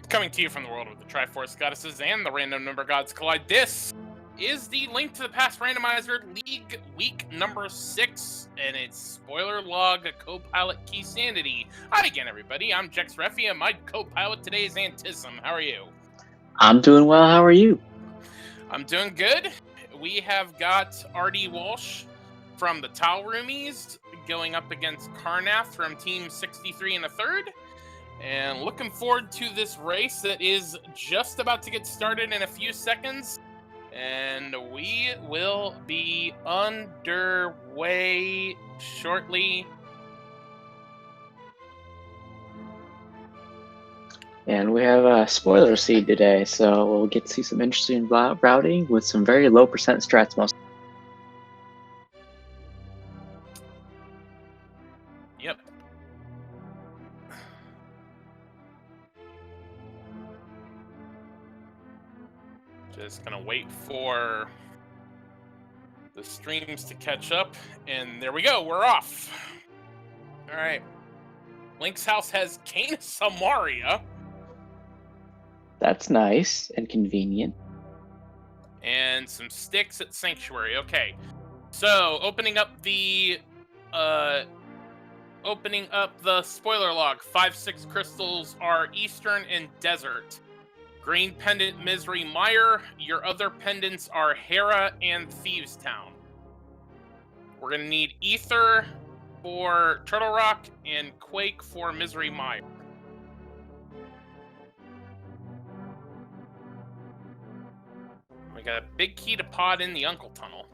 Coming to you from the world of the Triforce Goddesses and the Random Number Gods Collide, this is the Link to the Past Randomizer League week number 6, and it's spoiler log co-pilot Key Sanity. Hi again, everybody. I'm Jex Reffi, and my co-pilot today is Antism. How are you? I'm doing well. How are you? I'm doing good. We have got rdwalsh from the Towel Roomies going up against Carnath from Team 63 and a third. And looking forward to this race that is just about to get started in a few seconds. And we will be underway shortly. And we have a spoiler seed today, so we'll get to see some interesting routing with some very low percent strats most. Yep. Just gonna wait for the streams to catch up, and there we go, we're off. Alright. Link's house has Kane Samaria. That's nice and convenient. And some sticks at Sanctuary. Okay. So, opening up the spoiler log. 5-6 crystals are Eastern and Desert. Green pendant Misery Mire. Your other pendants are Hera and Thieves Town. We're gonna need Ether for Turtle Rock and Quake for Misery Mire. We got a big key to pod in the Uncle Tunnel.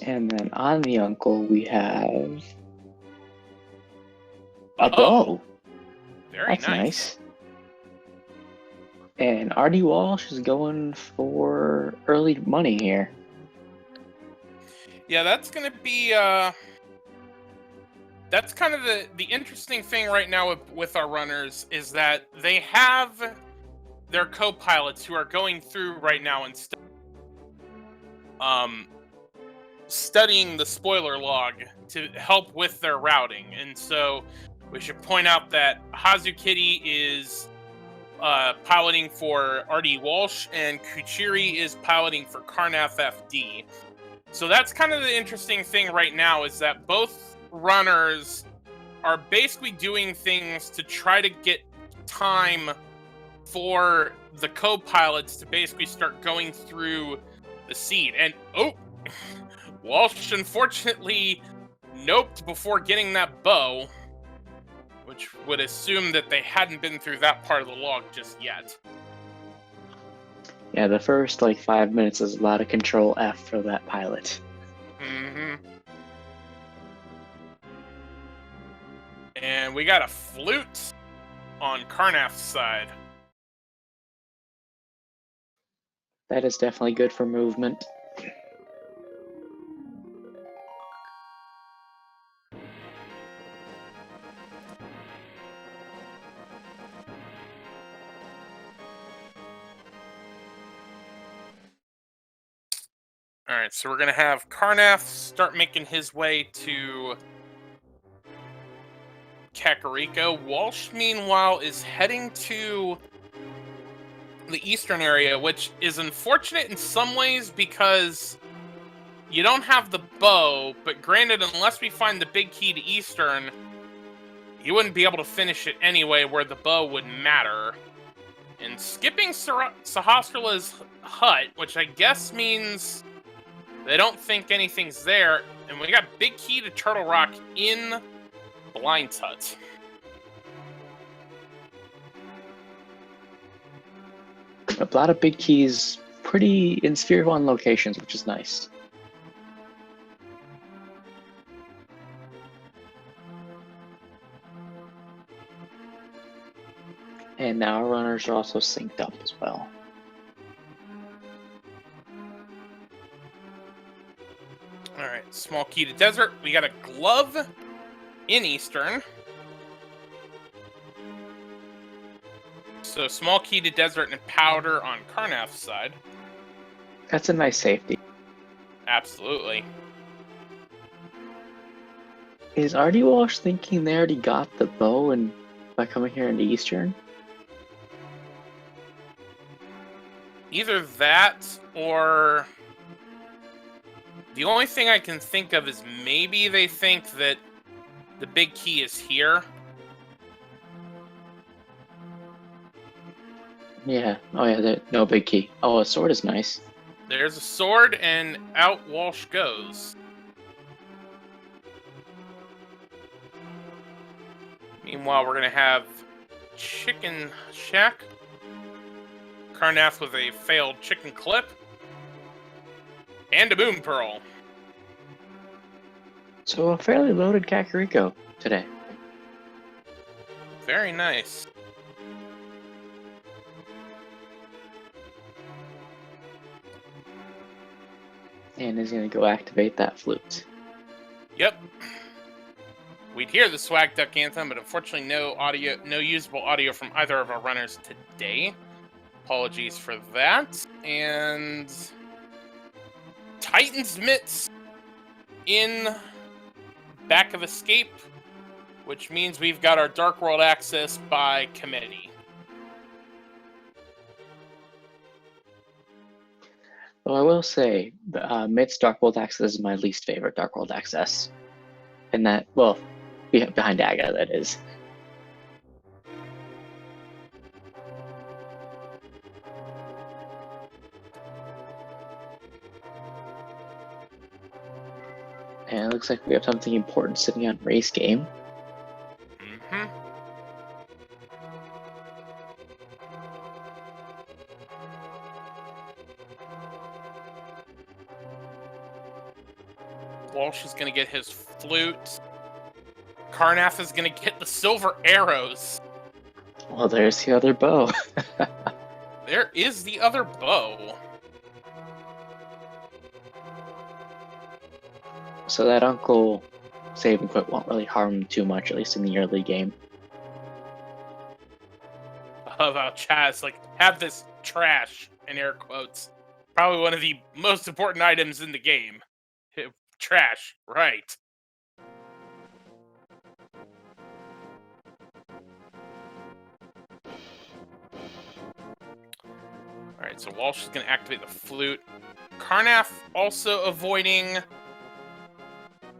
And then on the Uncle, we have a bow. Very That's nice. And rdwalsh is going for early money here. Yeah, that's going to be... that's kind of the interesting thing right now with our runners, is that they have their co-pilots who are going through right now and studying the spoiler log to help with their routing. And so we should point out that Hazukitty is piloting for rdwalsh, and Kuchiri is piloting for carnathfd. So that's kind of the interesting thing right now, is that both runners are basically doing things to try to get time for the co-pilots to basically start going through the seed. And Walsh unfortunately noped before getting that bow, which would assume that they hadn't been through that part of the log just yet. Yeah, the first 5 minutes is a lot of Control F for that pilot. Mm-hmm. And we got a flute on Carnath's side. That is definitely good for movement. Alright, so we're going to have Carnath start making his way to Kakariko. Walsh, meanwhile, is heading to the eastern area, which is unfortunate in some ways because you don't have the bow, but granted, unless we find the big key to eastern, you wouldn't be able to finish it anyway where the bow would matter. And skipping Sahasrala's hut, which I guess means they don't think anything's there, and we got big key to Turtle Rock in Blind's hut. A lot of big keys, pretty in Sphere 1 locations, which is nice. And now our runners are also synced up as well. Alright, small key to Desert. We got a glove in Eastern. So small key to Desert and powder on Carnath's side. That's a nice safety. Absolutely. Is rdwalsh thinking they already got the bow and by coming here into Eastern? Either that, or the only thing I can think of is maybe they think that the big key is here. Yeah. Oh yeah, no big key. Oh, a sword is nice. There's a sword, and out Walsh goes. Meanwhile, we're gonna have Chicken Shack. Carnath with a failed chicken clip. And a boom pearl. So a fairly loaded Kakariko today. Very nice. And is gonna go activate that flute. Yep. We'd hear the Swag Duck anthem, but unfortunately no usable audio from either of our runners today. Apologies for that. And Titan's Mitts in back of escape, which means we've got our Dark World access by committee. Well, I will say, Mitt's Dark World Access is my least favorite Dark World Access. And that, well, behind Aga, that is. And it looks like we have something important sitting on race game. Mm-hmm. Walsh is going to get his flute. Carnath is going to get the silver arrows. Well, there's the other bow. There is the other bow. So that Uncle save and quit won't really harm him too much, at least in the early game. I love how Chaz, like, have this trash, in air quotes. Probably one of the most important items in the game. Trash, right. Alright, so Walsh is going to activate the flute. Carnath also avoiding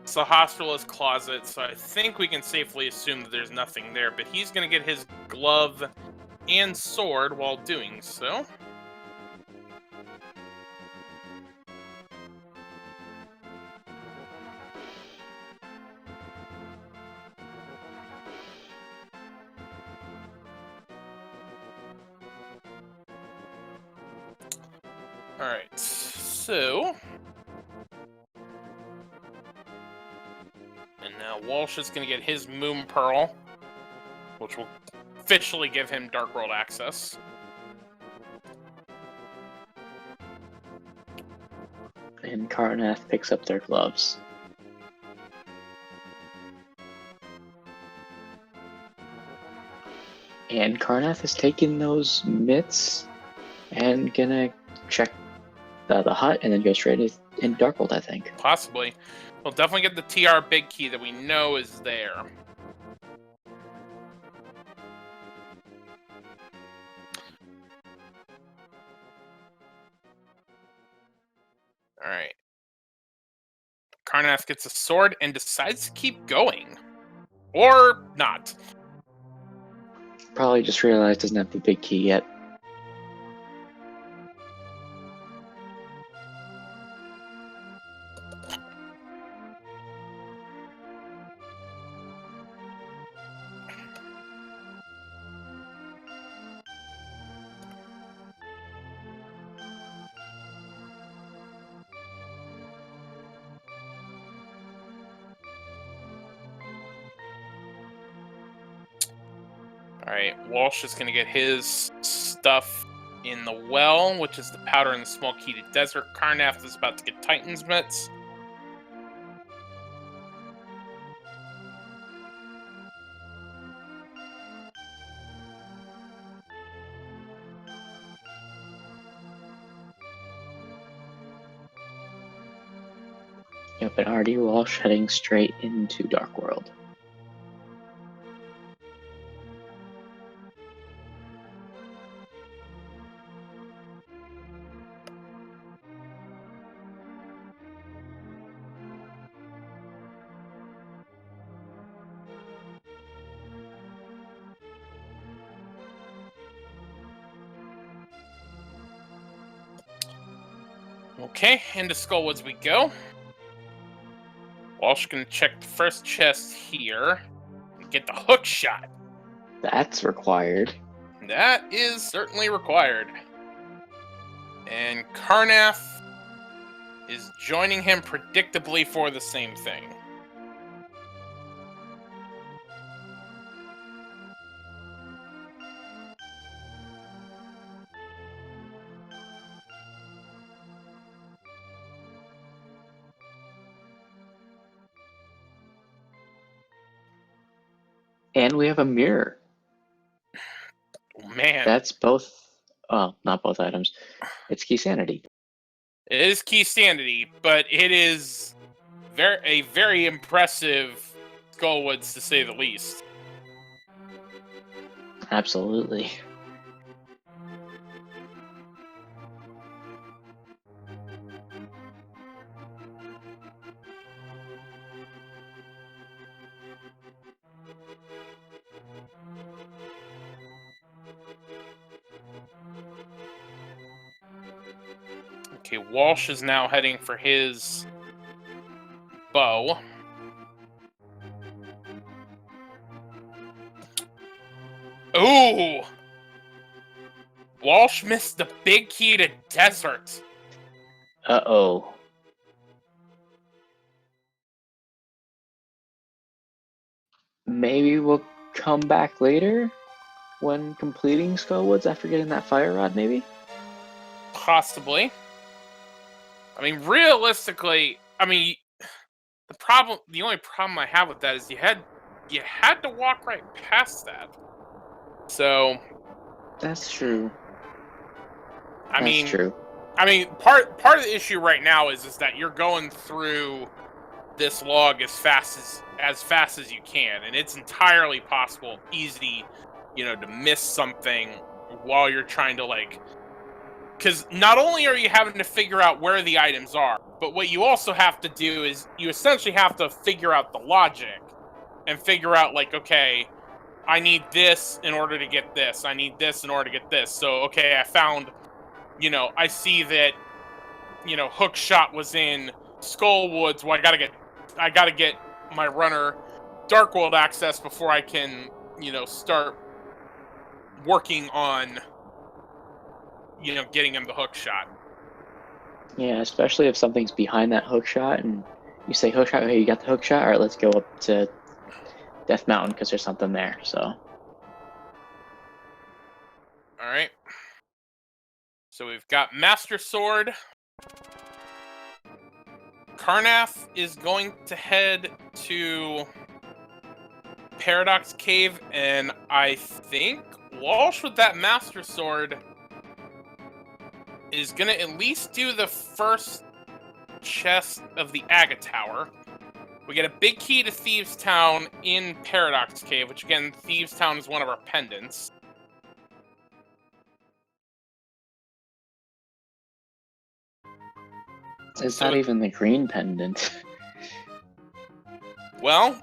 Sahasrala's closet, so I think we can safely assume that there's nothing there, but he's going to get his glove and sword while doing so. Alright, so... And now Walsh is going to get his Moon Pearl, which will officially give him Dark World access. And Carnath picks up their gloves. And Carnath is taking those mitts and gonna check the hut and then go straight in Dark World, I think. Possibly. We'll definitely get the TR big key that we know is there. Alright. Carnath gets a sword and decides to keep going. Or not. Probably just realized doesn't have the big key yet. Alright, Walsh is going to get his stuff in the well, which is the powder and the small key to desert. Carnath is about to get Titan's Mitts. Yep, an rdwalsh heading straight into Dark World. Okay, into Skullwoods we go. Walsh can check the first chest here and get the hook shot. That's required. That is certainly required. And Carnath is joining him predictably for the same thing. And we have a mirror. Oh, man. That's both, well, not both items. It's key sanity. It is key sanity, but it is a very impressive Skullwoods to say the least. Absolutely. Okay, Walsh is now heading for his bow. Ooh! Walsh missed the big key to desert. Uh-oh. Maybe we'll come back later when completing Skullwoods after getting that fire rod, maybe? Possibly. I mean, realistically, the only problem I have with that is you had to walk right past that. So, That's true. I mean, That's true. part of the issue right now is that you're going through this log as fast as you can, and it's entirely possible, easy, to miss something while you're trying to because not only are you having to figure out where the items are, but what you also have to do is you essentially have to figure out the logic and figure out okay, I need this in order to get this. I need this in order to get this. So, okay, I found, I see that, hook shot was in Skullwoods. Well, I gotta get my runner Dark World access before I can, start working on, getting him the hook shot. Yeah, especially if something's behind that hook shot and you say, hook shot, hey, you got the hook shot? All right, let's go up to Death Mountain because there's something there, so. All right. So we've got Master Sword. Carnath is going to head to Paradox Cave, and I think Walsh with that Master Sword is going to at least do the first chest of the Aga Tower. We get a big key to Thieves Town in Paradox Cave, which again, Thieves Town is one of our pendants. It's not even the green pendant. Well,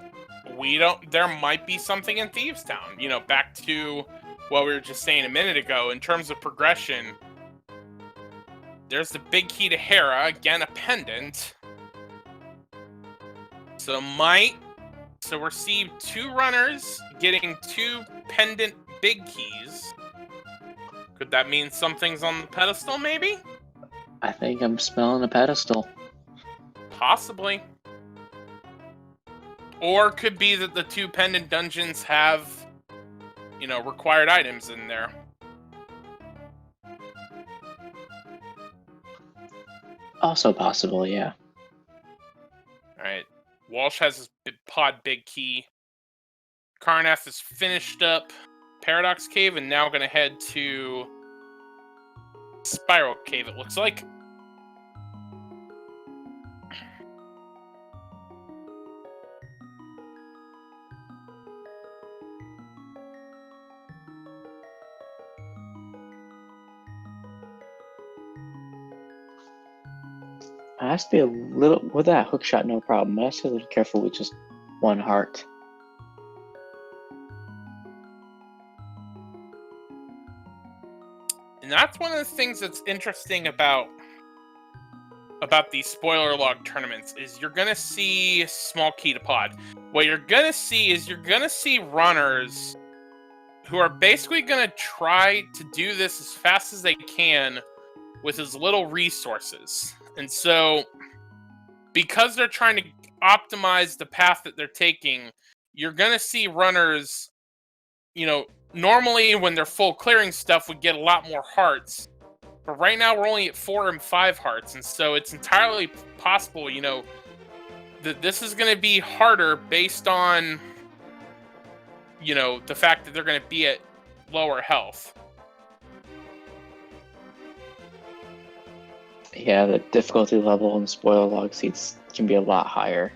there might be something in Thieves Town. Back to what we were just saying a minute ago, in terms of progression, there's the big key to Hera, again a pendant. So receive 2 runners getting 2 pendant big keys. Could that mean something's on the pedestal, maybe? I think I'm smelling a pedestal. Possibly. Or could be that the 2 pendant dungeons have, required items in there. Also possible, yeah. Alright. Walsh has his pod big key. Carnath has finished up Paradox Cave and now going to head to Spiral Cave, it looks like. It has to be a little with that hook shot, no problem. But I have to be a little careful with just one heart. And that's one of the things that's interesting about these spoiler log tournaments is you're gonna see small key to pod. What you're gonna see is you're gonna see runners who are basically gonna try to do this as fast as they can with as little resources. And so, because they're trying to optimize the path that they're taking, you're gonna see runners, normally when they're full clearing stuff, we get a lot more hearts. But right now we're only at 4 and 5 hearts, and so it's entirely possible, that this is going to be harder based on, the fact that they're going to be at lower health. Yeah, the difficulty level in spoiler log seats can be a lot higher.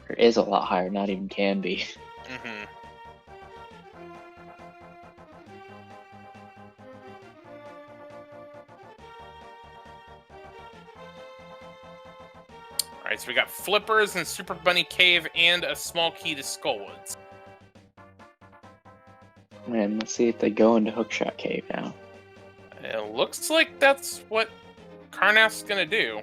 Or is a lot higher, not even can be. Mm-hmm. Alright, so we got Flippers and Super Bunny Cave and a small key to Skullwoods. And let's see if they go into Hookshot Cave now. It looks like that's what Carnath's gonna do.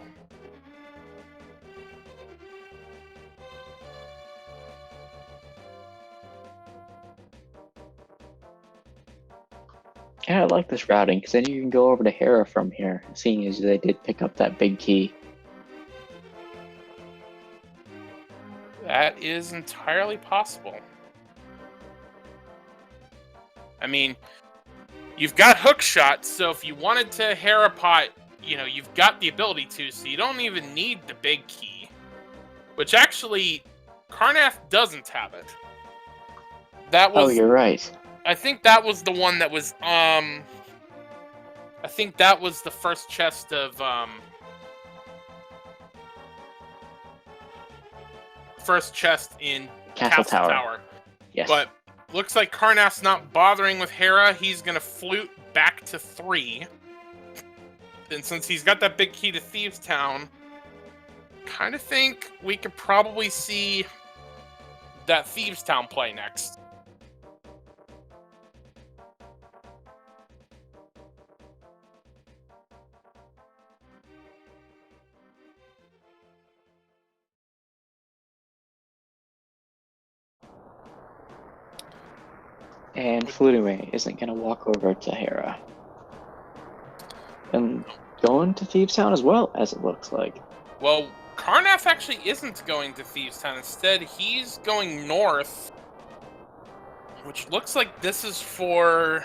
Yeah, I like this routing, because then you can go over to Hera from here, seeing as they did pick up that big key. That is entirely possible. I mean, you've got Hookshot, so if you wanted to Hera pot, you've got the ability to, so you don't even need the big key. Which actually, Carnath doesn't have it. That was... Oh, you're right. I think that was the one that was, I think that was the first chest of, first chest in Castle Tower. Yes. But looks like Carnath's not bothering with Hera. He's gonna flute back to 3. And since he's got that big key to Thieves Town, kind of think we could probably see that Thieves Town play next. And Flutume isn't going to walk over to Hera. And going to Thieves Town as well, as it looks like. Well, Carnath actually isn't going to Thieves Town. Instead, he's going north, which looks like this is for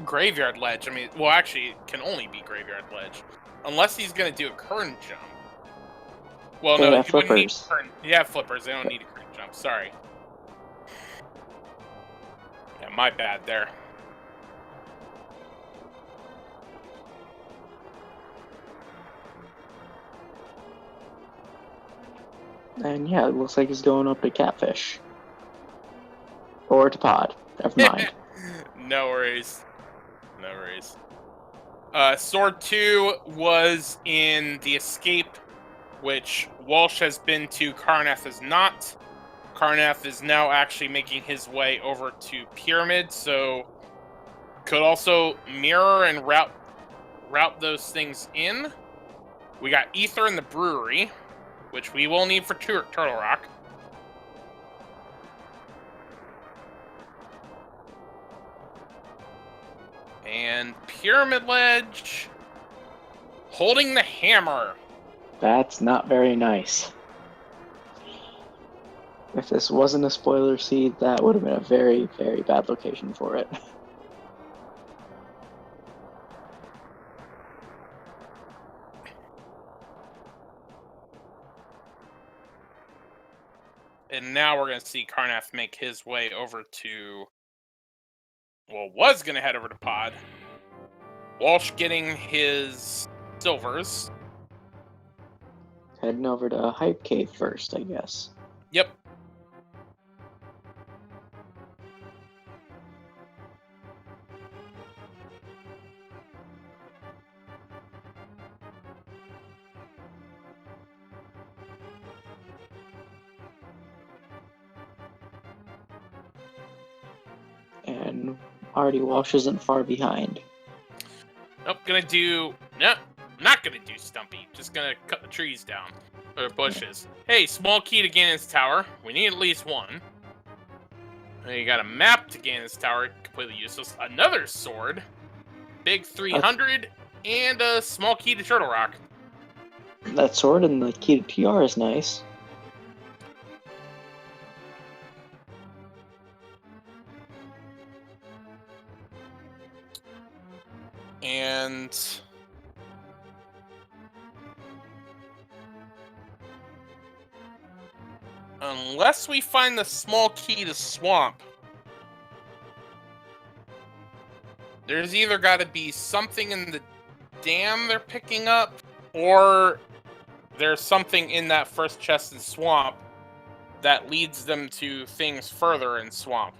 Graveyard Ledge. I mean, well, actually, it can only be Graveyard Ledge. Unless he's going to do a current jump. Well, They no, have he wouldn't need flippers. current. Yeah, flippers. They don't need a current jump. Sorry. Yeah, my bad there. And yeah, it looks like he's going up to Catfish. Or to Pod. Never mind. No worries. No worries. Sword 2 was in the Escape, which Walsh has been to, Carnath is not. Carnath is now actually making his way over to Pyramid, so could also mirror and route those things in. We got Ether in the Brewery, which we will need for Turtle Rock. And Pyramid Ledge, holding the hammer. That's not very nice. If this wasn't a spoiler seed, that would have been a very, very bad location for it. And now we're going to see Carnath make his way over to... Well, was going to head over to Pod. Walsh getting his silvers. Heading over to Hype Cave first, I guess. Yep. and rdwalsh isn't far behind. Nope, no, I'm not gonna do Stumpy. Just gonna cut the trees down. Or bushes. Hey, small key to Ganon's tower. We need at least one. And you got a map to Ganon's tower, completely useless. Another sword. Big 300. And a small key to Turtle Rock. That sword and the key to TR is nice. And unless we find the small key to Swamp, there's either got to be something in the dam they're picking up, or there's something in that first chest in Swamp that leads them to things further in Swamp.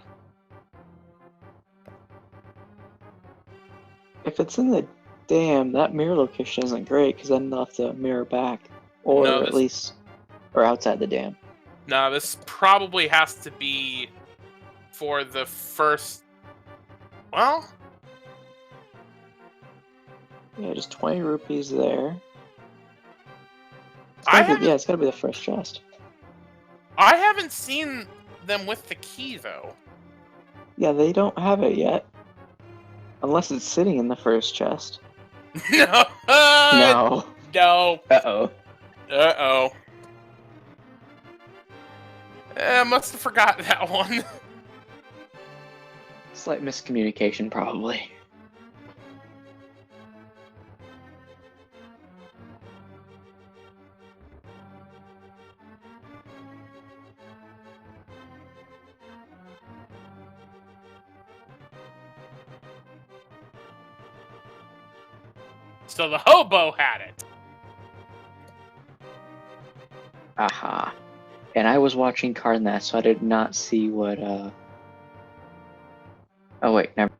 If it's in the dam, that mirror location isn't great, because then they'll have to mirror back. Or No, at least, or outside the dam. No, this probably has to be for the first... Well... Yeah, just 20 rupees there. Yeah, it's gotta be the first chest. I haven't seen them with the key, though. Yeah, they don't have it yet. Unless it's sitting in the first chest. No! No. No. Uh-oh. Uh-oh. I must have forgot that one. Slight miscommunication, probably. So the hobo had it. Aha. And I was watching Carnath, so I did not see what, Oh, wait, never.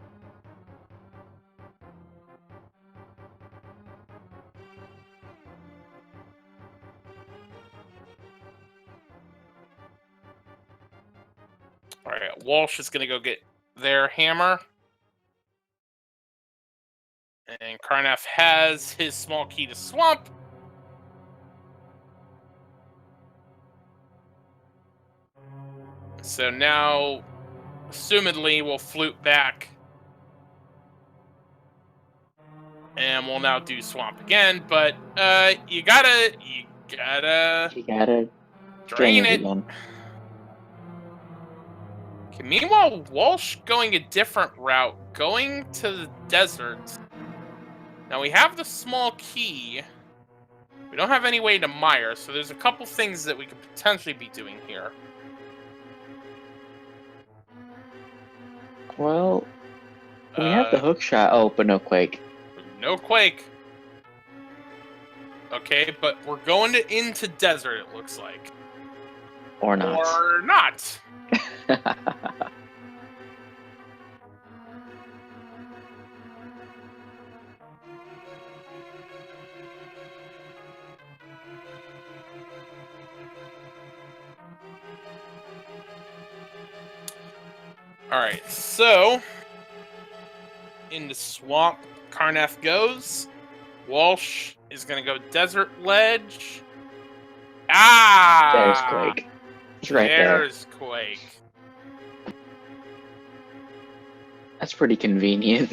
Alright, Walsh is gonna go get their hammer. And Carnath has his small key to Swamp. So now, assumedly, we'll flute back. And we'll now do Swamp again, but you gotta drain it. Again. Okay, meanwhile, Walsh going a different route, going to the desert. Now we have the small key. We don't have any way to mire, so there's a couple things that we could potentially be doing here. Well, we have the hook shot. Oh, but no quake. No quake. Okay, but we're going into desert, it looks like. Or not. Or not. Alright, so into Swamp Carnath goes. Walsh is gonna go Desert Ledge. Ah! There's quake. It's right there. There's quake. That's pretty convenient.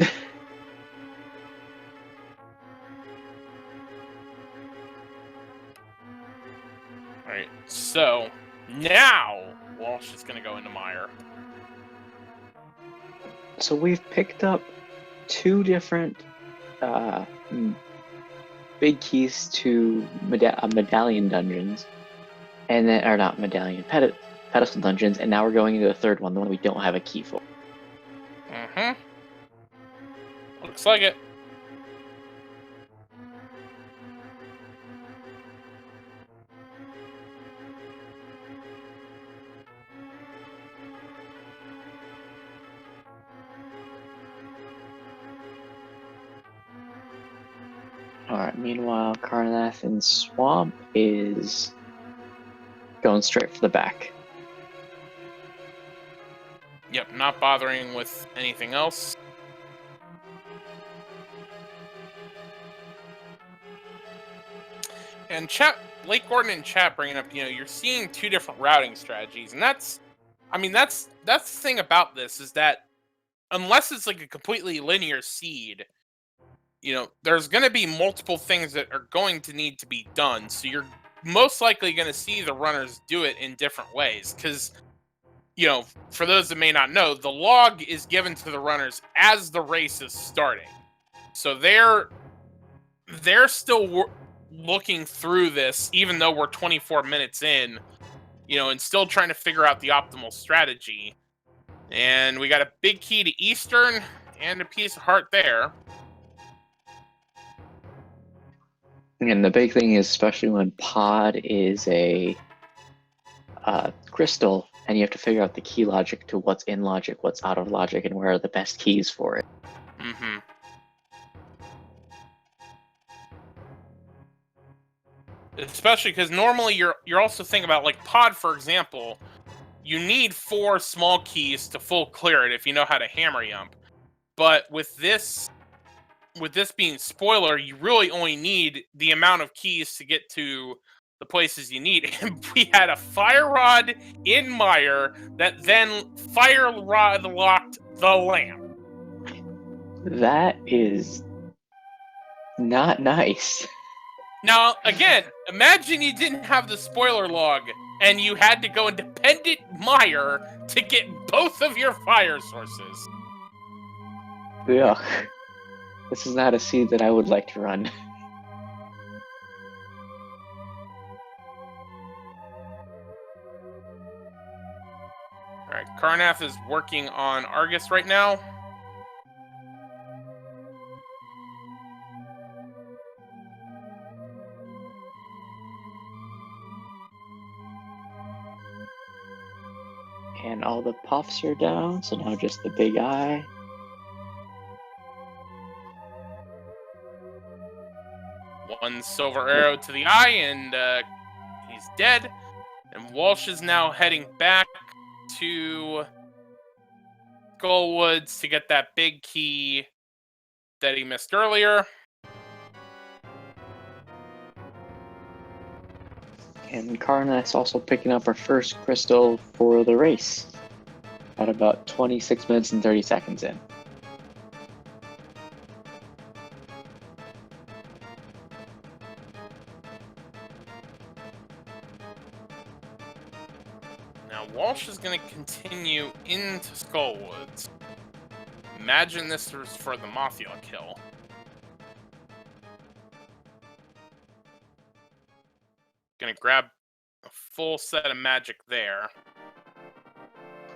Alright, so now Walsh is gonna go into Mire. So we've picked up two different big keys to medallion dungeons, and then, or not medallion, pedestal dungeons, and now we're going into the third one, the one we don't have a key for. Mm-hmm. Looks like it. Alright, meanwhile, Carnath in Swamp is going straight for the back. Yep, not bothering with anything else. And chat, Lake Gordon and chat bringing up, you're seeing two different routing strategies, and that's the thing about this is that unless it's like a completely linear seed, there's going to be multiple things that are going to need to be done. So you're most likely going to see the runners do it in different ways, because for those that may not know, the log is given to the runners as the race is starting. So they're still looking through this, even though we're 24 minutes in, and still trying to figure out the optimal strategy. And we got a big key to Eastern and a piece of heart there. And the big thing is, especially when pod is a crystal, and you have to figure out the key logic to what's in logic, what's out of logic, and where are the best keys for it. Mm-hmm. Especially because normally you're also thinking about, like, pod, for example, you need 4 small keys to full clear it if you know how to hammer yump. But with this being spoiler, you really only need the amount of keys to get to the places you need. And we had a fire rod in Mire that then fire rod locked the lamp. That is not nice. Now, again, imagine you didn't have the spoiler log and you had to go independent Mire to get both of your fire sources. Ugh. This is not a seed that I would like to run. Alright, Carnath is working on Argus right now. And all the puffs are down, so now just the big eye. One silver arrow to the eye, and he's dead. And Walsh is now heading back to Skullwoods to get that big key that he missed earlier. And Carnath's also picking up our first crystal for the race at about 26 minutes and 30 seconds in. Now Walsh is going to continue into Skullwoods. Imagine this was for the Mothula kill. Gonna grab a full set of magic there.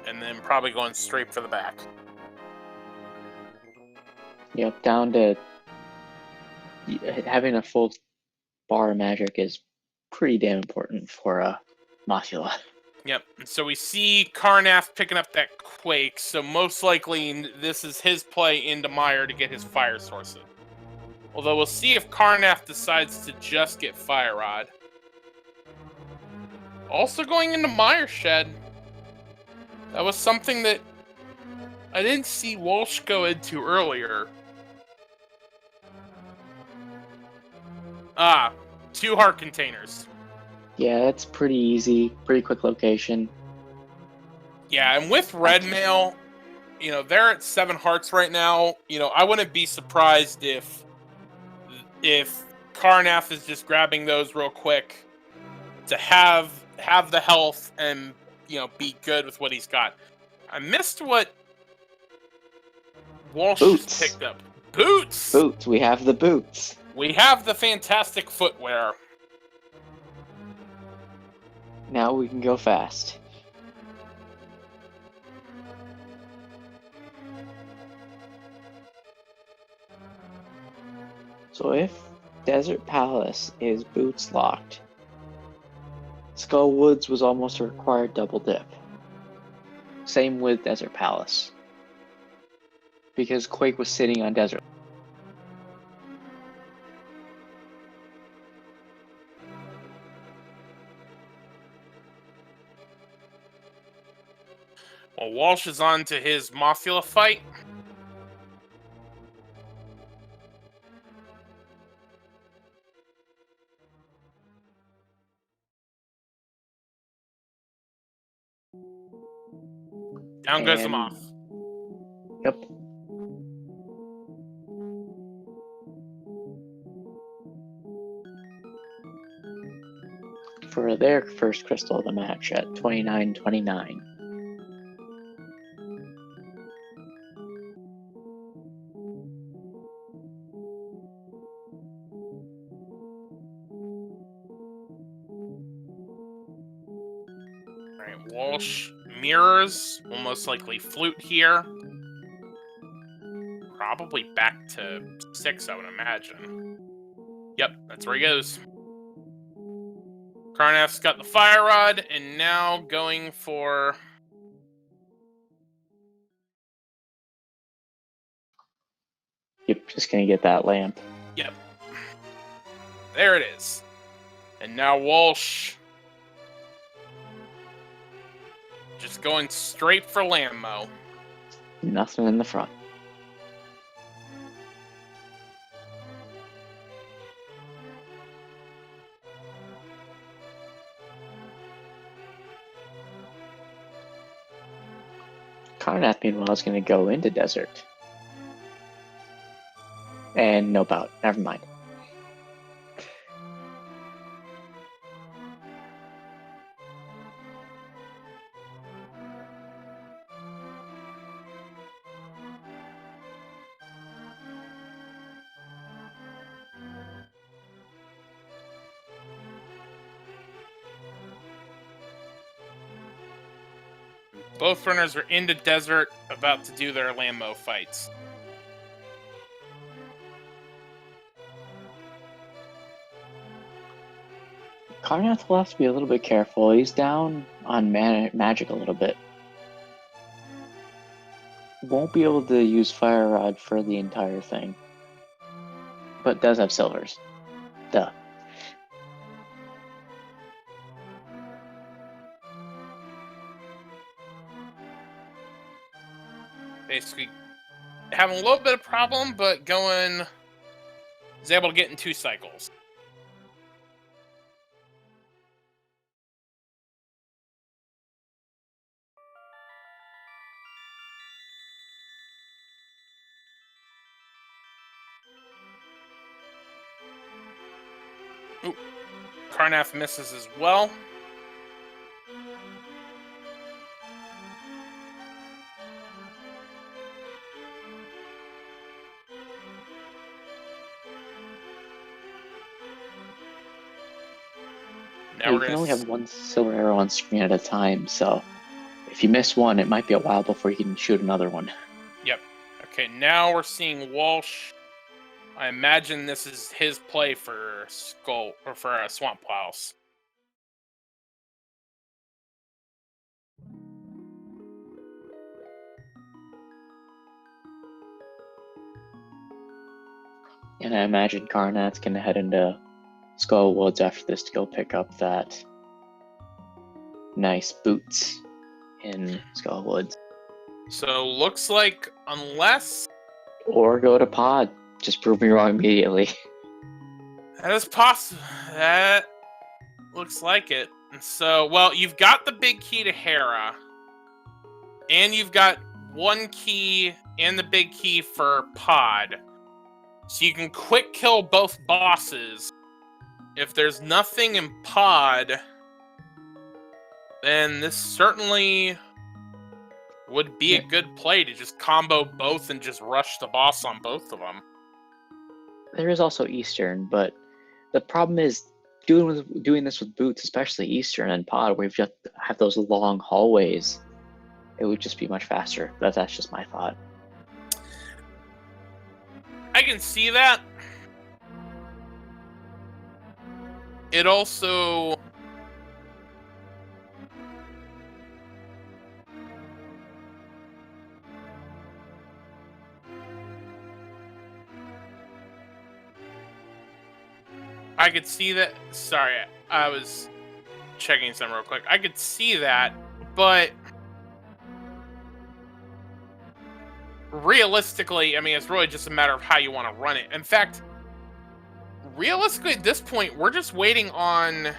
And then probably going straight for the back. Yep, down to having a full bar of magic is pretty damn important for a Mothula. Yep, so we see Carnath picking up that Quake, so most likely this is his play into Mire to get his fire sources. Although we'll see if Carnath decides to just get Fire Rod. Also going into Mire Shed. That was something that I didn't see Walsh go into earlier. 2 heart containers. Yeah, that's pretty easy, pretty quick location. Yeah, and with Red Mail, they're at 7 hearts right now. I wouldn't be surprised if Carnath is just grabbing those real quick to have the health and be good with what he's got. I missed what Walsh just picked up. Boots! Boots, we have the boots. We have the fantastic footwear. Now we can go fast. So if Desert Palace is boots locked, Skull Woods was almost a required double dip. Same with Desert Palace. Because Quake was sitting on Desert. Well, Walsh is on to his Mothula fight. Down goes the And- moth. Yep. For their first crystal of the match at 29-29. Alright, Walsh mirrors. Will most likely flute here. Probably back to 6, I would imagine. Yep, that's where he goes. Carnath's got the fire rod, and now going for... Yep, just gonna get that lamp. Yep. There it is. And now Walsh... just going straight for Lammo. Nothing in the front. Carnath, meanwhile, is going to go into desert. And no bout. Never mind. Both runners are into desert, about to do their Lammo fights. Carnath will have to be a little bit careful. He's down on magic a little bit. Won't be able to use Fire Rod for the entire thing. But does have silvers. Duh. Basically, having a little bit of problem, but going... is able to get in 2 cycles. Ooh. Carnath misses as well. Now You can only have one silver arrow on screen at a time, so if you miss one, it might be a while before you can shoot another one. Yep. Okay, now we're seeing Walsh. I imagine this is his play for Skull or for Swamp Plows. And I imagine Carnath's gonna head into Skull Woods after this to go pick up that nice boots in Skull Woods. So looks like unless Or go to Pod. Just prove me wrong immediately. that is possible, that looks like it. And so, well, you've got the big key to Hera, and you've got 1 key and the big key for Pod. So you can quick kill both bosses. If there's nothing in Pod, then this certainly would be a good play to just combo both and just rush the boss on both of them. There is also Eastern, but the problem is doing this with boots, especially Eastern and Pod, where you just have those long hallways. It would just be much faster. That's just my thought. I can see that. It also... I could see that. Sorry, I was checking something real quick. I could see that, but realistically, I mean, it's really just a matter of how you want to run it. In fact, realistically, at this point, we're just waiting on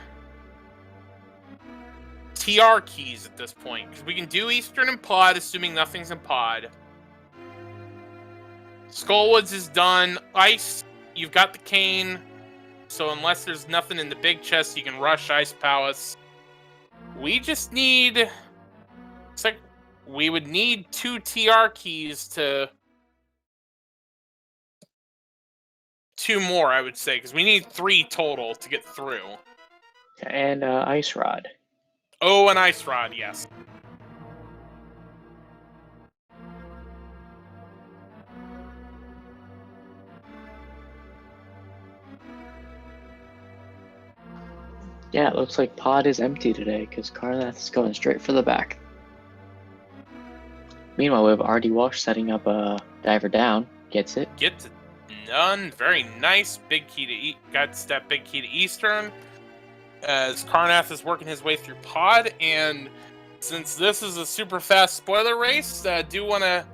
TR keys at this point, because we can do Eastern and Pod, assuming nothing's in Pod. Skullwoods is done. Ice, you've got the cane, so unless there's nothing in the big chest, you can rush Ice Palace. We just need... It's like we would need 2 TR keys to... 2 more, I would say, because we need 3 total to get through. And Ice Rod. Oh, an Ice Rod, yes. Yeah, it looks like Pod is empty today because Carnath is going straight for the back. Meanwhile, we have rdwalsh setting up a diver down. Gets it. Gets it done. Very nice. Big key to got that big key to Eastern. As Carnath is working his way through Pod, and since this is a super fast spoiler race, I do want to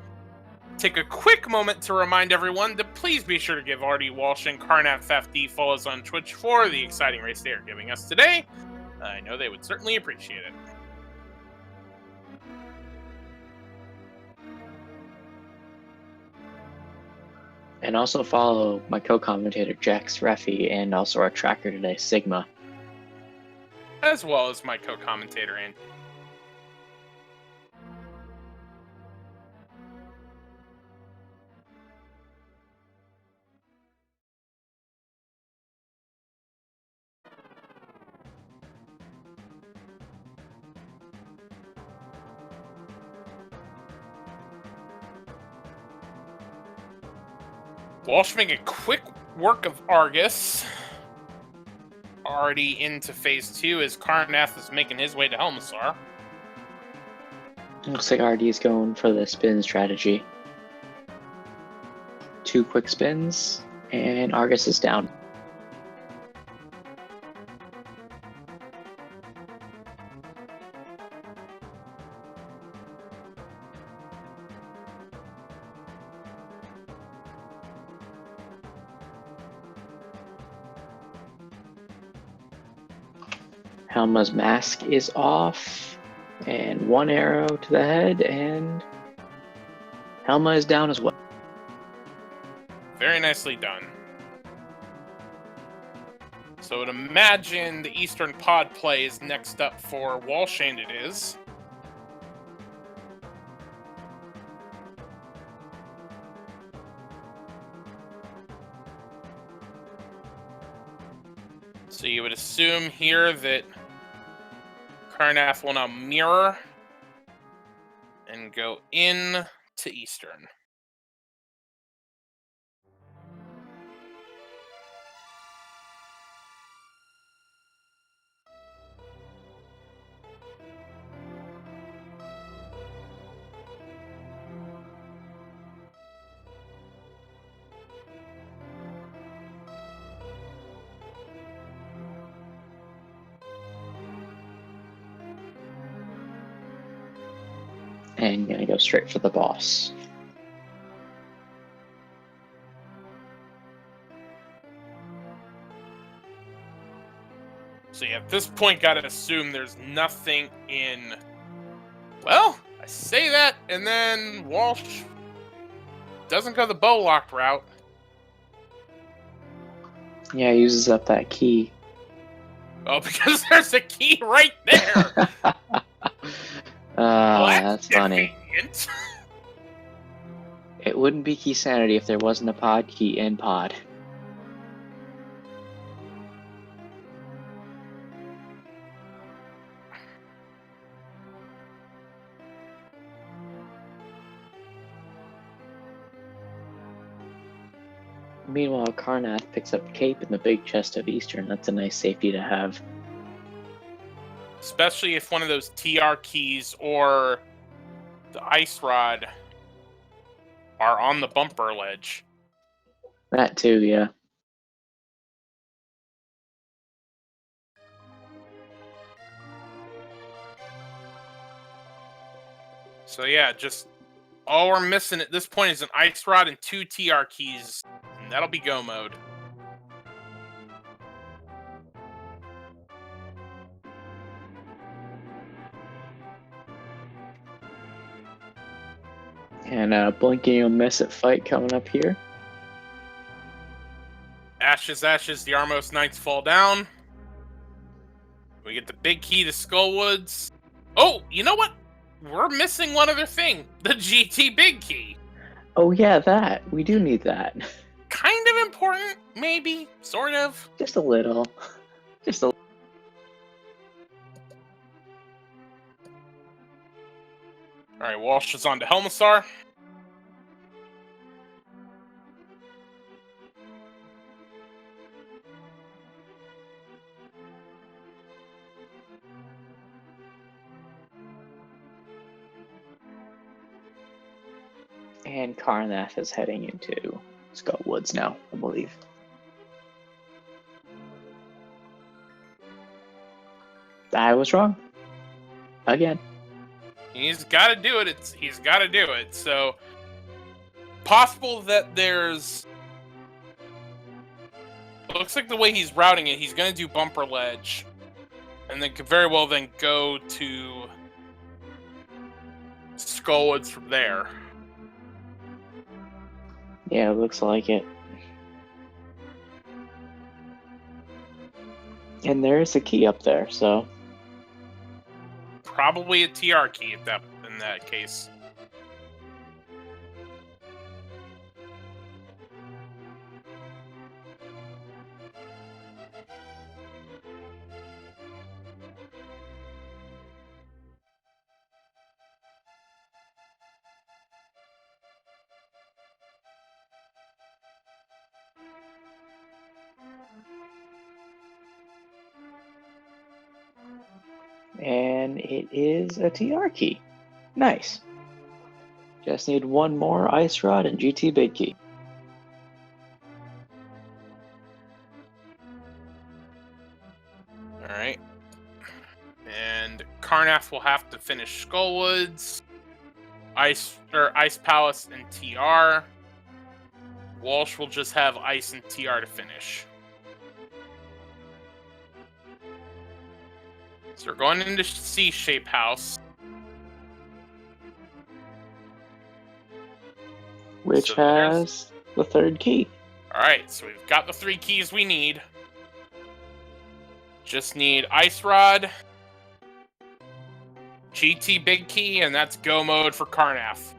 take a quick moment to remind everyone to please be sure to give rdwalsh and carnathfd follows on Twitch for the exciting race they are giving us today. I know they would certainly appreciate it. And also follow my co-commentator Jax Reffy and also our tracker today, Sigma. As well as my co-commentator, Andy. Walsh making a quick work of Argus. Already into phase 2 as Carnath is making his way to Helmsar. Looks like RD is going for the spin strategy. 2 quick spins, and Argus is down. Helma's mask is off, and 1 arrow to the head, and Helma is down as well. Very nicely done. So I would imagine the Eastern Pod play is next up for Walsh, and it is. So you would assume here that Carnath will now mirror and go in to Eastern. And gonna go straight for the boss. So yeah, at this point, gotta assume there's nothing in... Well, I say that, and then Walsh doesn't go the bow locked route. Yeah, he uses up that key. Oh, because there's a key right there! Well, That's funny. convenient. It wouldn't be key sanity if there wasn't a pod key in pod. Meanwhile, Carnath picks up Cape in the big chest of Eastern. That's a nice safety to have. Especially if one of those TR keys or the Ice Rod are on the bumper ledge. That too, yeah. So yeah, just All we're missing at this point is an Ice Rod and 2 TR keys, and that'll be go mode. And Blinking You'll Miss It fight coming up here. Ashes, ashes, the Armos Knights fall down. We get the big key to Skullwoods. Oh, you know what? We're missing one other thing. The GT big key. Oh yeah, that. We do need that. Kind of important, maybe, sort of. Just a little. Just a Alright, Walsh is on to Helmassar. And Carnath is heading into Skullwoods now, I believe. I was wrong. Again. He's got to do it. He's got to do it. So, possible that there's... Looks like the way he's routing it, he's going to do Bumper Ledge. And then could very well then go to Skullwoods from there. Yeah, it looks like it. And there is a key up there, so... Probably a TR key in that case. And it is a TR key. Nice. Just need one more Ice Rod and GT Big Key. Alright. And Carnath will have to finish Skullwoods, Ice Palace, and TR. Walsh will just have Ice and TR to finish. So we're going into C-Shape House. Which has the third key. Alright, so we've got the 3 keys we need. Just need Ice Rod, GT Big Key, and that's go mode for Carnath.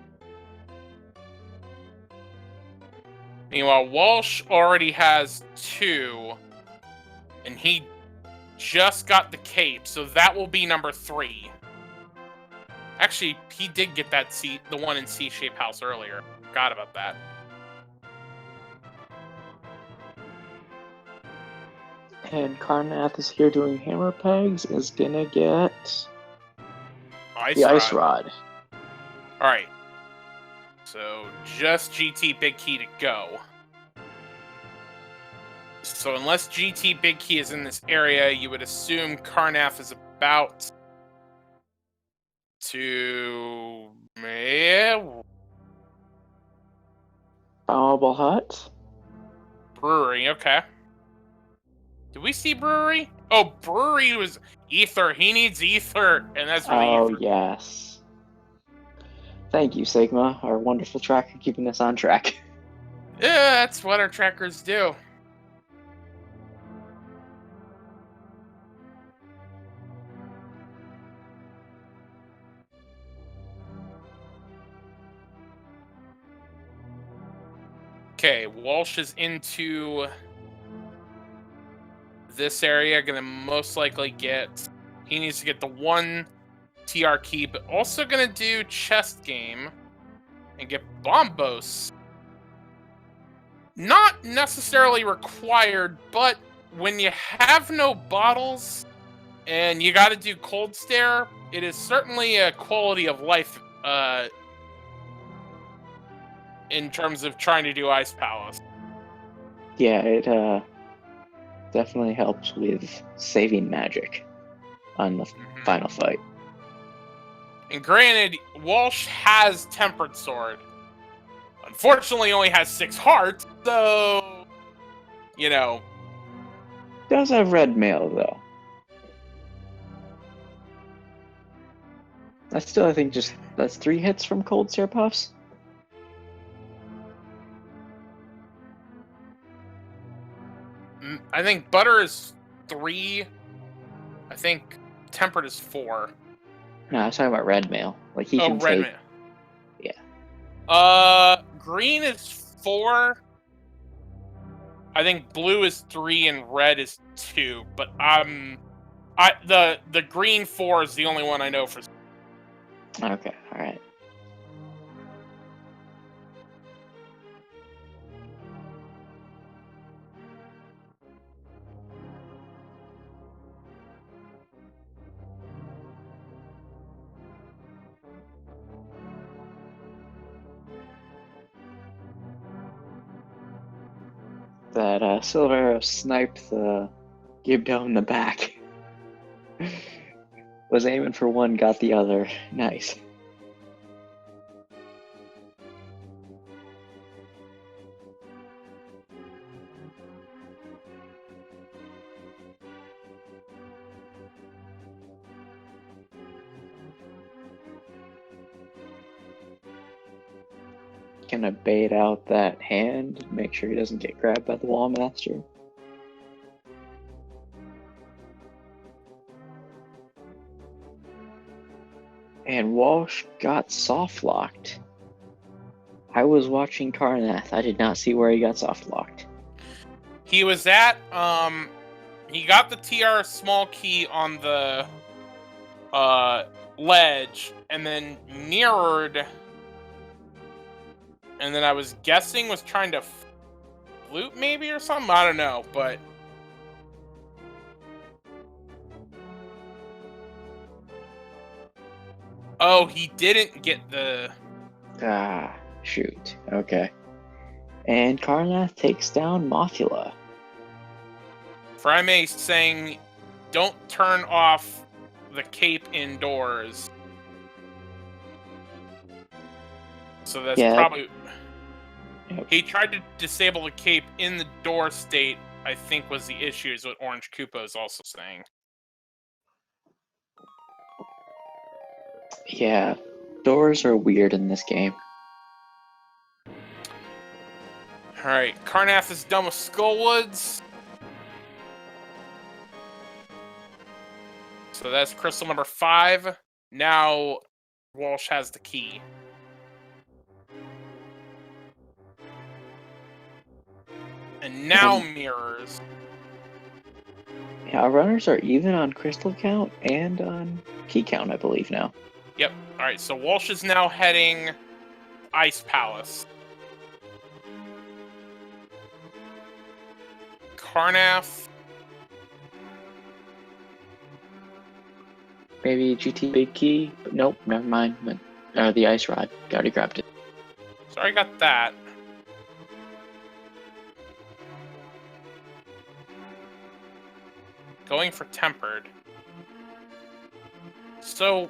Meanwhile, Walsh already has 2, and he just got the cape, so that will be number 3. Actually, he did get that the one in C-Shape House earlier. Forgot about that. And Carnath is here doing hammer pegs, is gonna get the Ice Rod. Alright. So, just GT Big Key to go. So unless GT Big Key is in this area, you would assume Carnath is about to... Bauble Hut? Brewery, okay. Did we see Brewery? Oh, Brewery was Ether. He needs Ether, and that's really Oh, Ether. yes. Thank you, Sigma, our wonderful tracker, keeping us on track. Yeah, that's what our trackers do. Okay, Walsh is into this area, gonna most likely get... He needs to get the 1 TR key, but also gonna do Chest Game and get Bombos. Not necessarily required, but when you have no bottles and you gotta do Cold Stare, it is certainly a quality of life in terms of trying to do Ice Palace. Yeah, it definitely helps with saving magic on the final fight. And granted, Walsh has Tempered Sword. Unfortunately, only has 6 hearts, so... You know... Does have red mail, though. That's still, I think, that's 3 hits from Cold Syrup Puffs. I think Butter is 3. I think Tempered is 4. No, I was talking about red mail. Like, he can red take... mail. Yeah. Green is 4. I think blue is 3 and red is 2. But the green 4 is the only one I know for. Okay, alright. That Silver Arrow sniped the Gibdo in the back. Was aiming for one, got the other. Nice. Gonna bait out that hand, make sure he doesn't get grabbed by the Wall Master. And Walsh got soft locked. I was watching Carnath. I did not see where he got soft locked. He was at he got the TR small key on the ledge and then mirrored, and then I was guessing was trying to flute maybe or something. I don't know, but oh, he didn't get the... Ah, shoot. Okay. And Carnath takes down Mothula. Frame saying, don't turn off the cape indoors. So that's probably... Yep. He tried to disable the cape in the door state, I think was the issue, is what Orange Koopa is also saying. Yeah, doors are weird in this game. Alright, Carnath is done with Skullwoods. So that's crystal number 5. Now Walsh has the key. And now mirrors. Yeah, our runners are even on crystal count and on key count, I believe, now. Yep. Alright, so Walsh is now heading Ice Palace. Carnath. Maybe GT Big Key, but nope, never mind. The Ice Rod, already grabbed it. So I got that. Going for Tempered. So...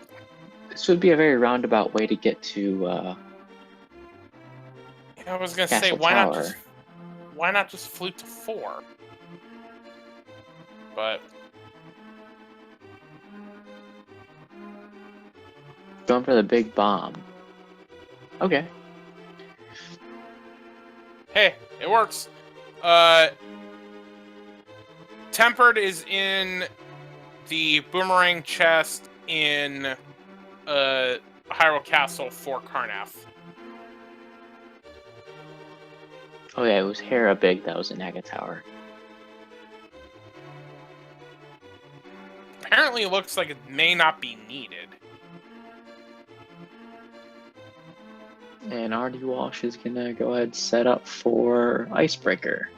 This would be a very roundabout way to get to, I was gonna Castle say, why Tower. not just flute to 4? But... Going for the big bomb. Okay. Hey, it works. Tempered is in the boomerang chest in Hyrule Castle for Carnath. Oh yeah, it was Hera Big that was in Naga Tower. Apparently it looks like it may not be needed. And rdwalsh is gonna go ahead and set up for Icebreaker.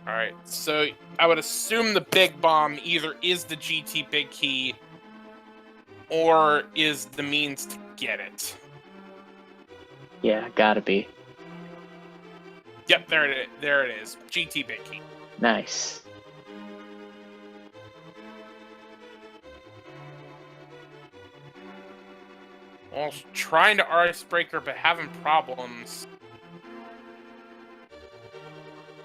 Alright, so I would assume the big bomb either is the GT Big Key or is the means to get it. Yeah, gotta be. Yep, there it is. GT Big Key. Nice. Walsh trying to icebreaker, but having problems.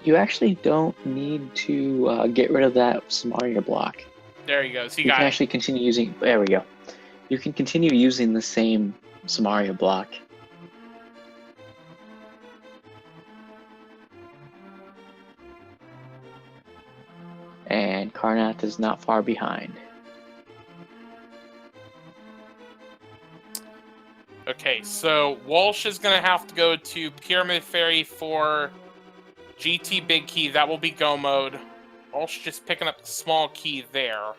You actually don't need to get rid of that Samaria block. There he goes. He You got can it. actually continue using. There we go. You can continue using the same Samaria block. And Carnath is not far behind. Okay, so Walsh is going to have to go to Pyramid Fairy for GT Big Key. That will be Go mode. Walsh just picking up the small key there.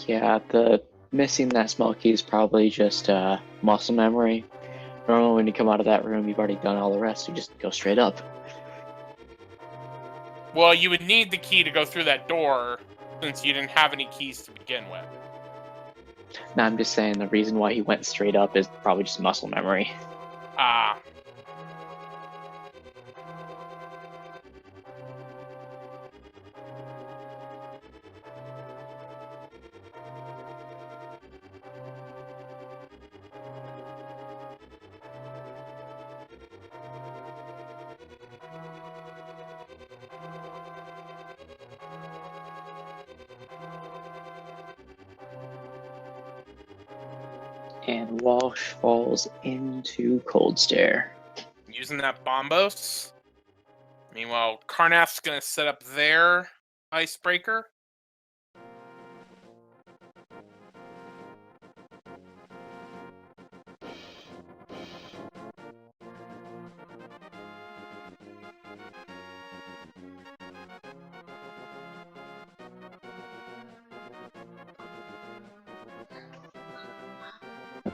Yeah, the missing that small key is probably just muscle memory. Normally when you come out of that room, you've already done all the rest. You just go straight up. Well, you would need the key to go through that door since you didn't have any keys to begin with. Now I'm just saying the reason why he went straight up is probably just muscle memory. Ah. And Walsh falls into Cold Stare. Using that Bombos. Meanwhile, Carnath's going to set up their icebreaker.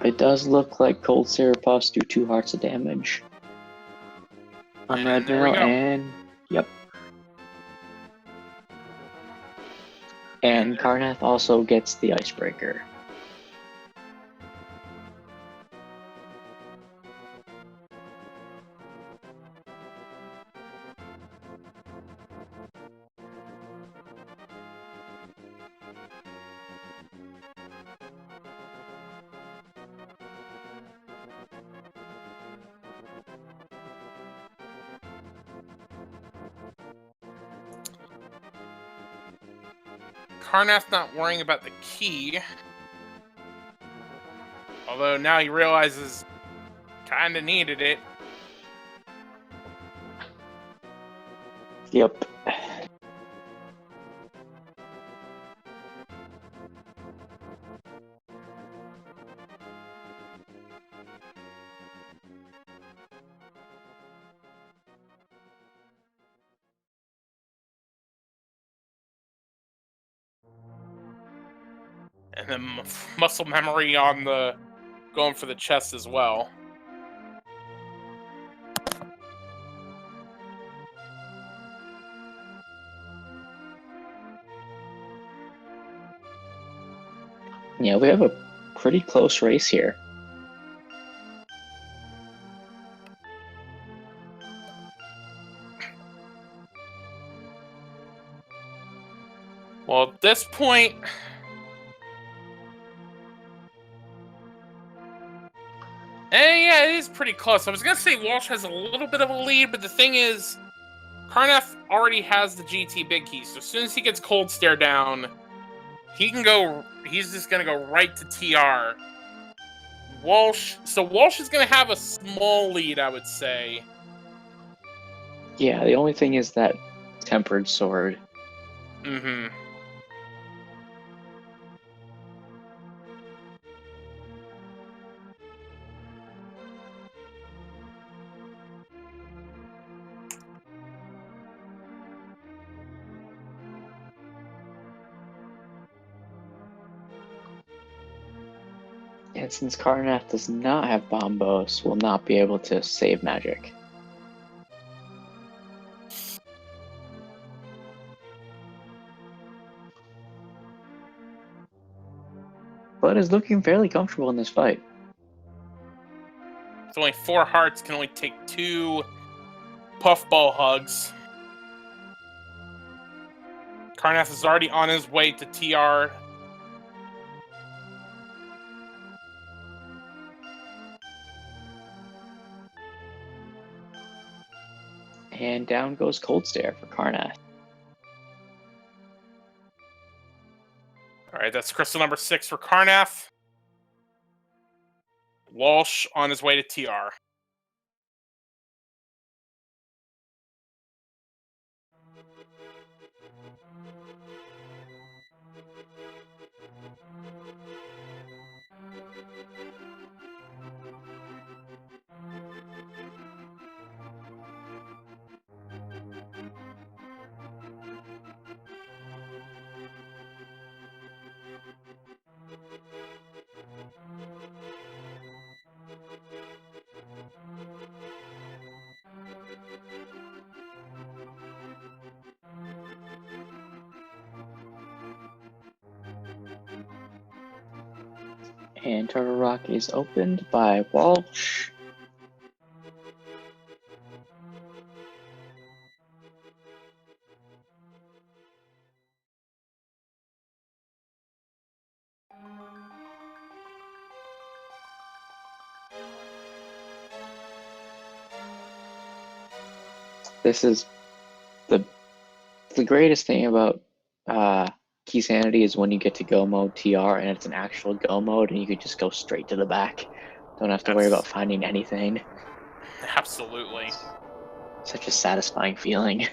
It does look like Cold Stare Puffs do 2 hearts of damage on And Red there we Mail, go. and yep. And Carnath also gets the icebreaker. Carnath not worrying about the key. Although now he realizes kinda needed it. Yep. And then muscle memory on the going for the chest as well. Yeah, we have a pretty close race here. Well, at this point, yeah, it is pretty close. I was gonna say Walsh has a little bit of a lead, but the thing is, Carnath already has the GT Big Key, so as soon as he gets Cold Stare down, he can go. He's just gonna go right to TR. Walsh. So Walsh is gonna have a small lead, I would say. Yeah, the only thing is that Tempered Sword. Mm-hmm. And since Carnath does not have Bombos, will not be able to save magic. But is looking fairly comfortable in this fight. It's only 4 hearts, can only take 2 puffball hugs. Carnath is already on his way to TR. And down goes Cold Stare for Carnath. All right, that's crystal number 6 for Carnath. Walsh on his way to TR. And Turtle Rock is opened by Walsh. This is the greatest thing about Key Sanity is when you get to go mode TR and it's an actual go mode and you can just go straight to the back. Don't have to worry about finding anything. Absolutely. Such a satisfying feeling.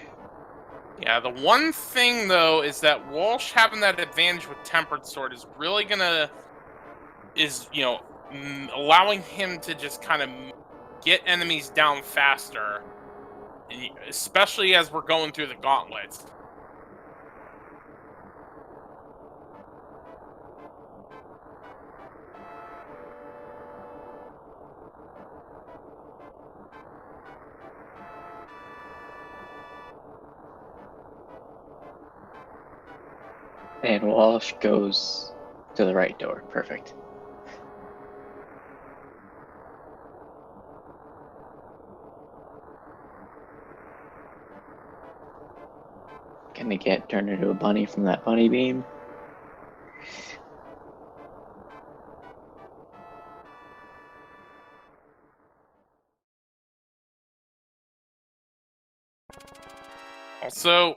Yeah, the one thing though is that Walsh having that advantage with Tempered Sword is really allowing him to just kind of get enemies down faster, especially as we're going through the gauntlets. And Walsh goes to the right door. Perfect. Gonna get turned into a bunny from that bunny beam. Also,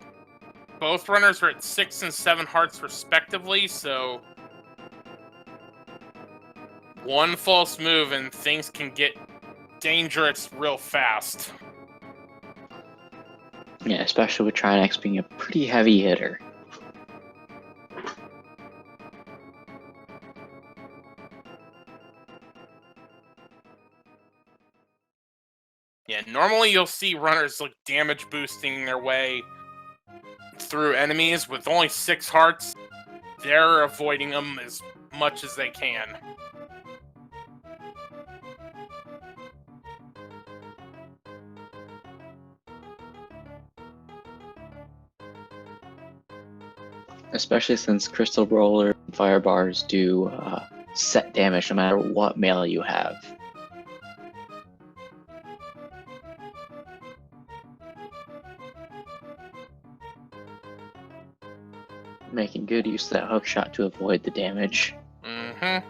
both runners are at 6 and 7 hearts respectively, so one false move and things can get dangerous real fast. Yeah, especially with Trinex being a pretty heavy hitter. Yeah, normally you'll see runners like damage boosting their way through enemies. With only 6 hearts, they're avoiding them as much as they can. Especially since Crystal Roller and Fire Bars do set damage no matter what melee you have. Making good use of that hook shot to avoid the damage. Mm-hmm.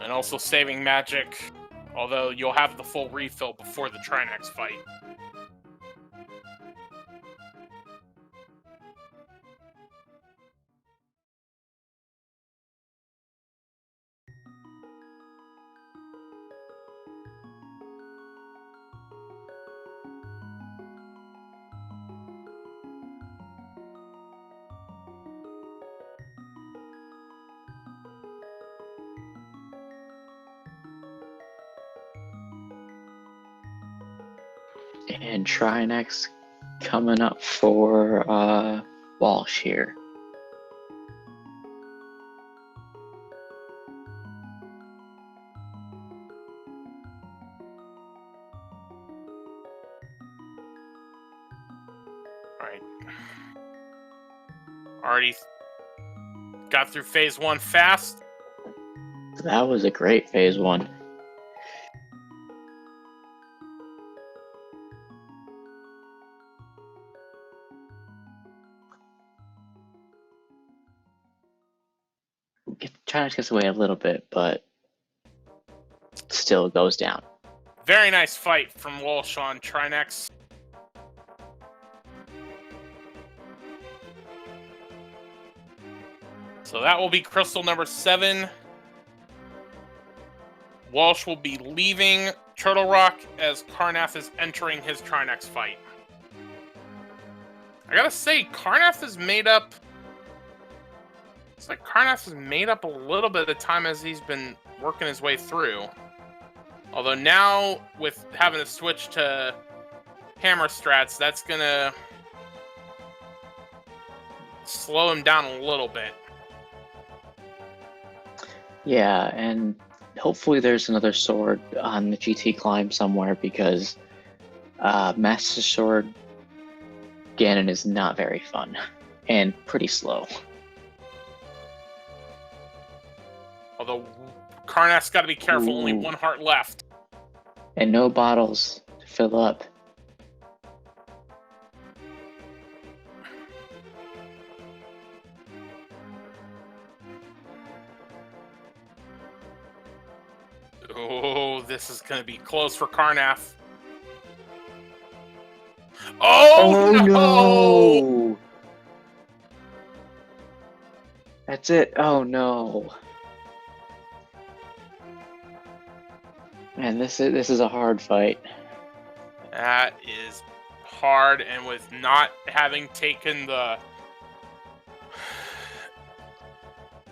And also saving magic, although you'll have the full refill before the Trinex fight. And Trinex coming up for Walsh here. Alright. Already got through phase 1 fast. That was a great phase 1. Trinex gets away a little bit, but still goes down. Very nice fight from Walsh on Trinex. So that will be crystal number 7. Walsh will be leaving Turtle Rock as Carnath is entering his Trinex fight. I gotta say, Carnath is made up... It's like Carnath has made up a little bit of the time as he's been working his way through. Although now, with having to switch to hammer strats, that's gonna slow him down a little bit. Yeah, and hopefully there's another sword on the GT climb somewhere, because Master Sword Ganon is not very fun and pretty slow. Although Carnath's got to be careful, only 1 heart left. And no bottles to fill up. Oh, this is going to be close for Carnath. Oh no! That's it. Oh no. Man, this is a hard fight. That is hard, and with not having taken the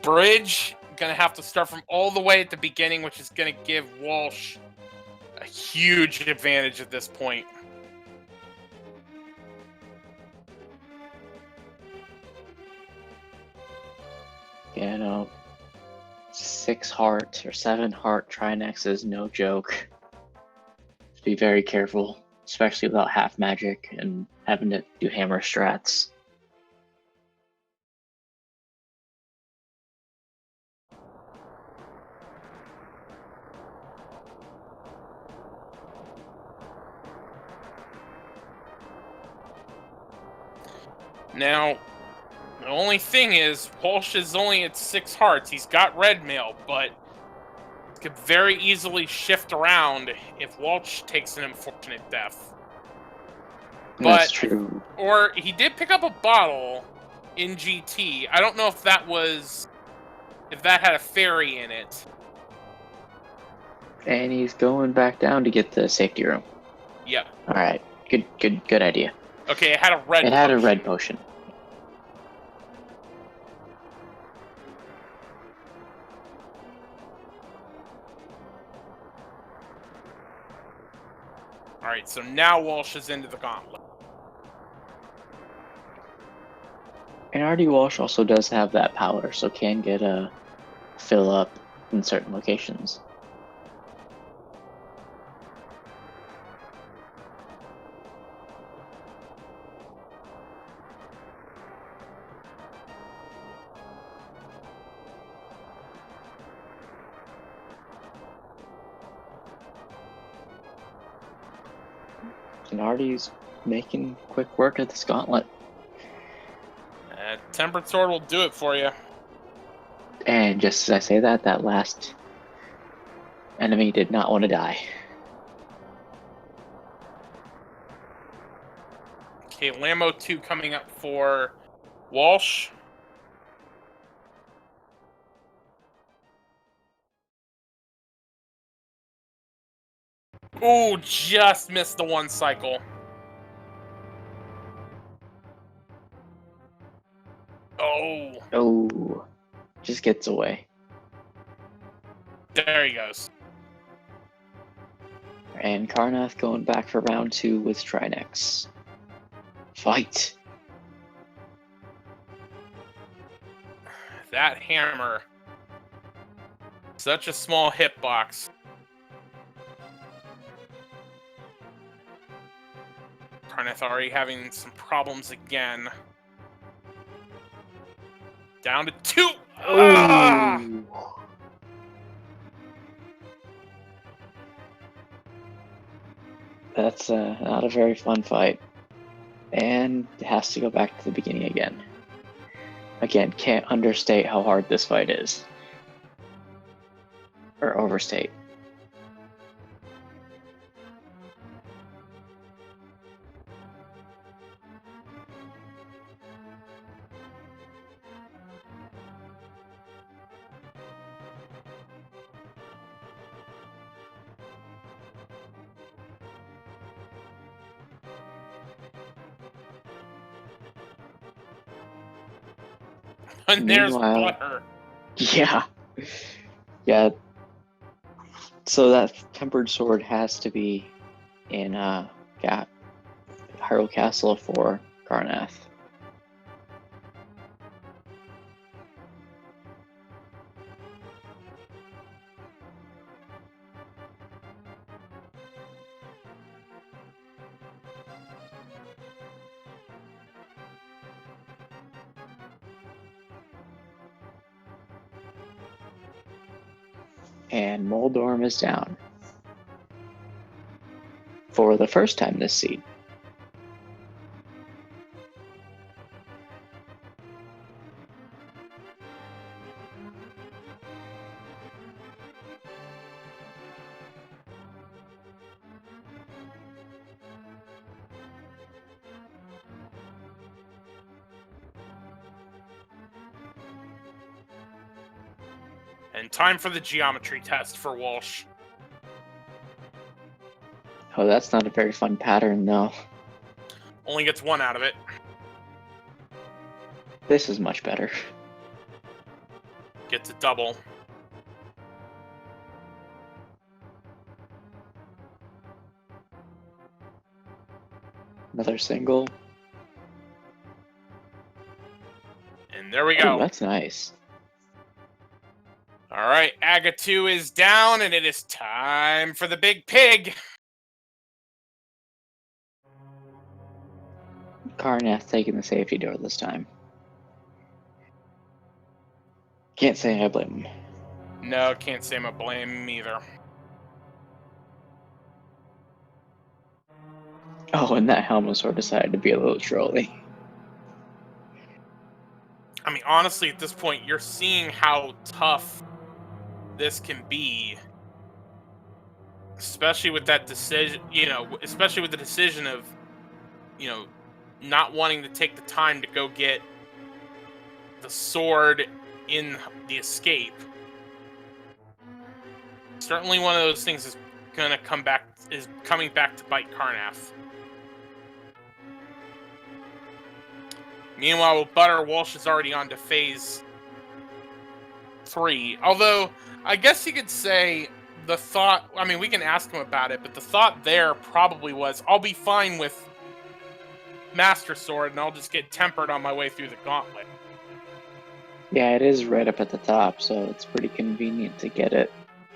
bridge, gonna have to start from all the way at the beginning, which is gonna give Walsh a huge advantage at this point. You know, 6 heart or 7 heart Trinex is no joke. Just be very careful, especially without half magic and having to do hammer strats. Now, the only thing is, Walsh is only at 6 hearts. He's got red mail, but could very easily shift around if Walsh takes an unfortunate death. That's true. Or he did pick up a bottle in GT. I don't know if that had a fairy in it. And he's going back down to get the safety room. Yep. All right. Good idea. Okay, it had a red. It had a red potion. All right, so now Walsh is into the gauntlet. And rdwalsh also does have that power, so can get a fill up in certain locations. And Artie's making quick work of this gauntlet. Tempered Sword will do it for you. And just as I say that, that last enemy did not want to die. Okay, Lambo 2 coming up for Walsh. Oh, just missed the 1 cycle. Oh, just gets away. There he goes. And Carnath going back for round 2 with Trinex. Fight! That hammer. Such a small hitbox. Carnath already having some problems again. Down to 2. Ah! That's not a very fun fight. And it has to go back to the beginning again. Again, can't understate how hard this fight is. or overstate. And there's Meanwhile- butter. Yeah. Yeah. So that tempered sword has to be in Hyrule Castle for Carnath. And Moldorm is down. For the first time this seed. And time for the geometry test for Walsh. Oh, that's not a very fun pattern, though. Only gets one out of it. This is much better. Gets a double. Another single. And there we go. Oh, that's nice. All right, Aga 2 is down, and it is time for the big pig. Carnath taking the safety door this time. Can't say I blame him. No, can't say I blame him either. Oh, and that Helmosaur decided to be a little trolly. I mean, honestly, at this point, you're seeing how tough this can be. Especially with that decision, especially with the decision of, not wanting to take the time to go get the sword in the escape. Certainly one of those things is coming back to bite Carnath. Meanwhile, with Butter, Walsh is already on to phase 3. Although, I guess you could say the thought, I mean, we can ask him about it, but the thought there probably was, I'll be fine with Master Sword, and I'll just get tempered on my way through the gauntlet. Yeah, it is right up at the top, so it's pretty convenient to get it,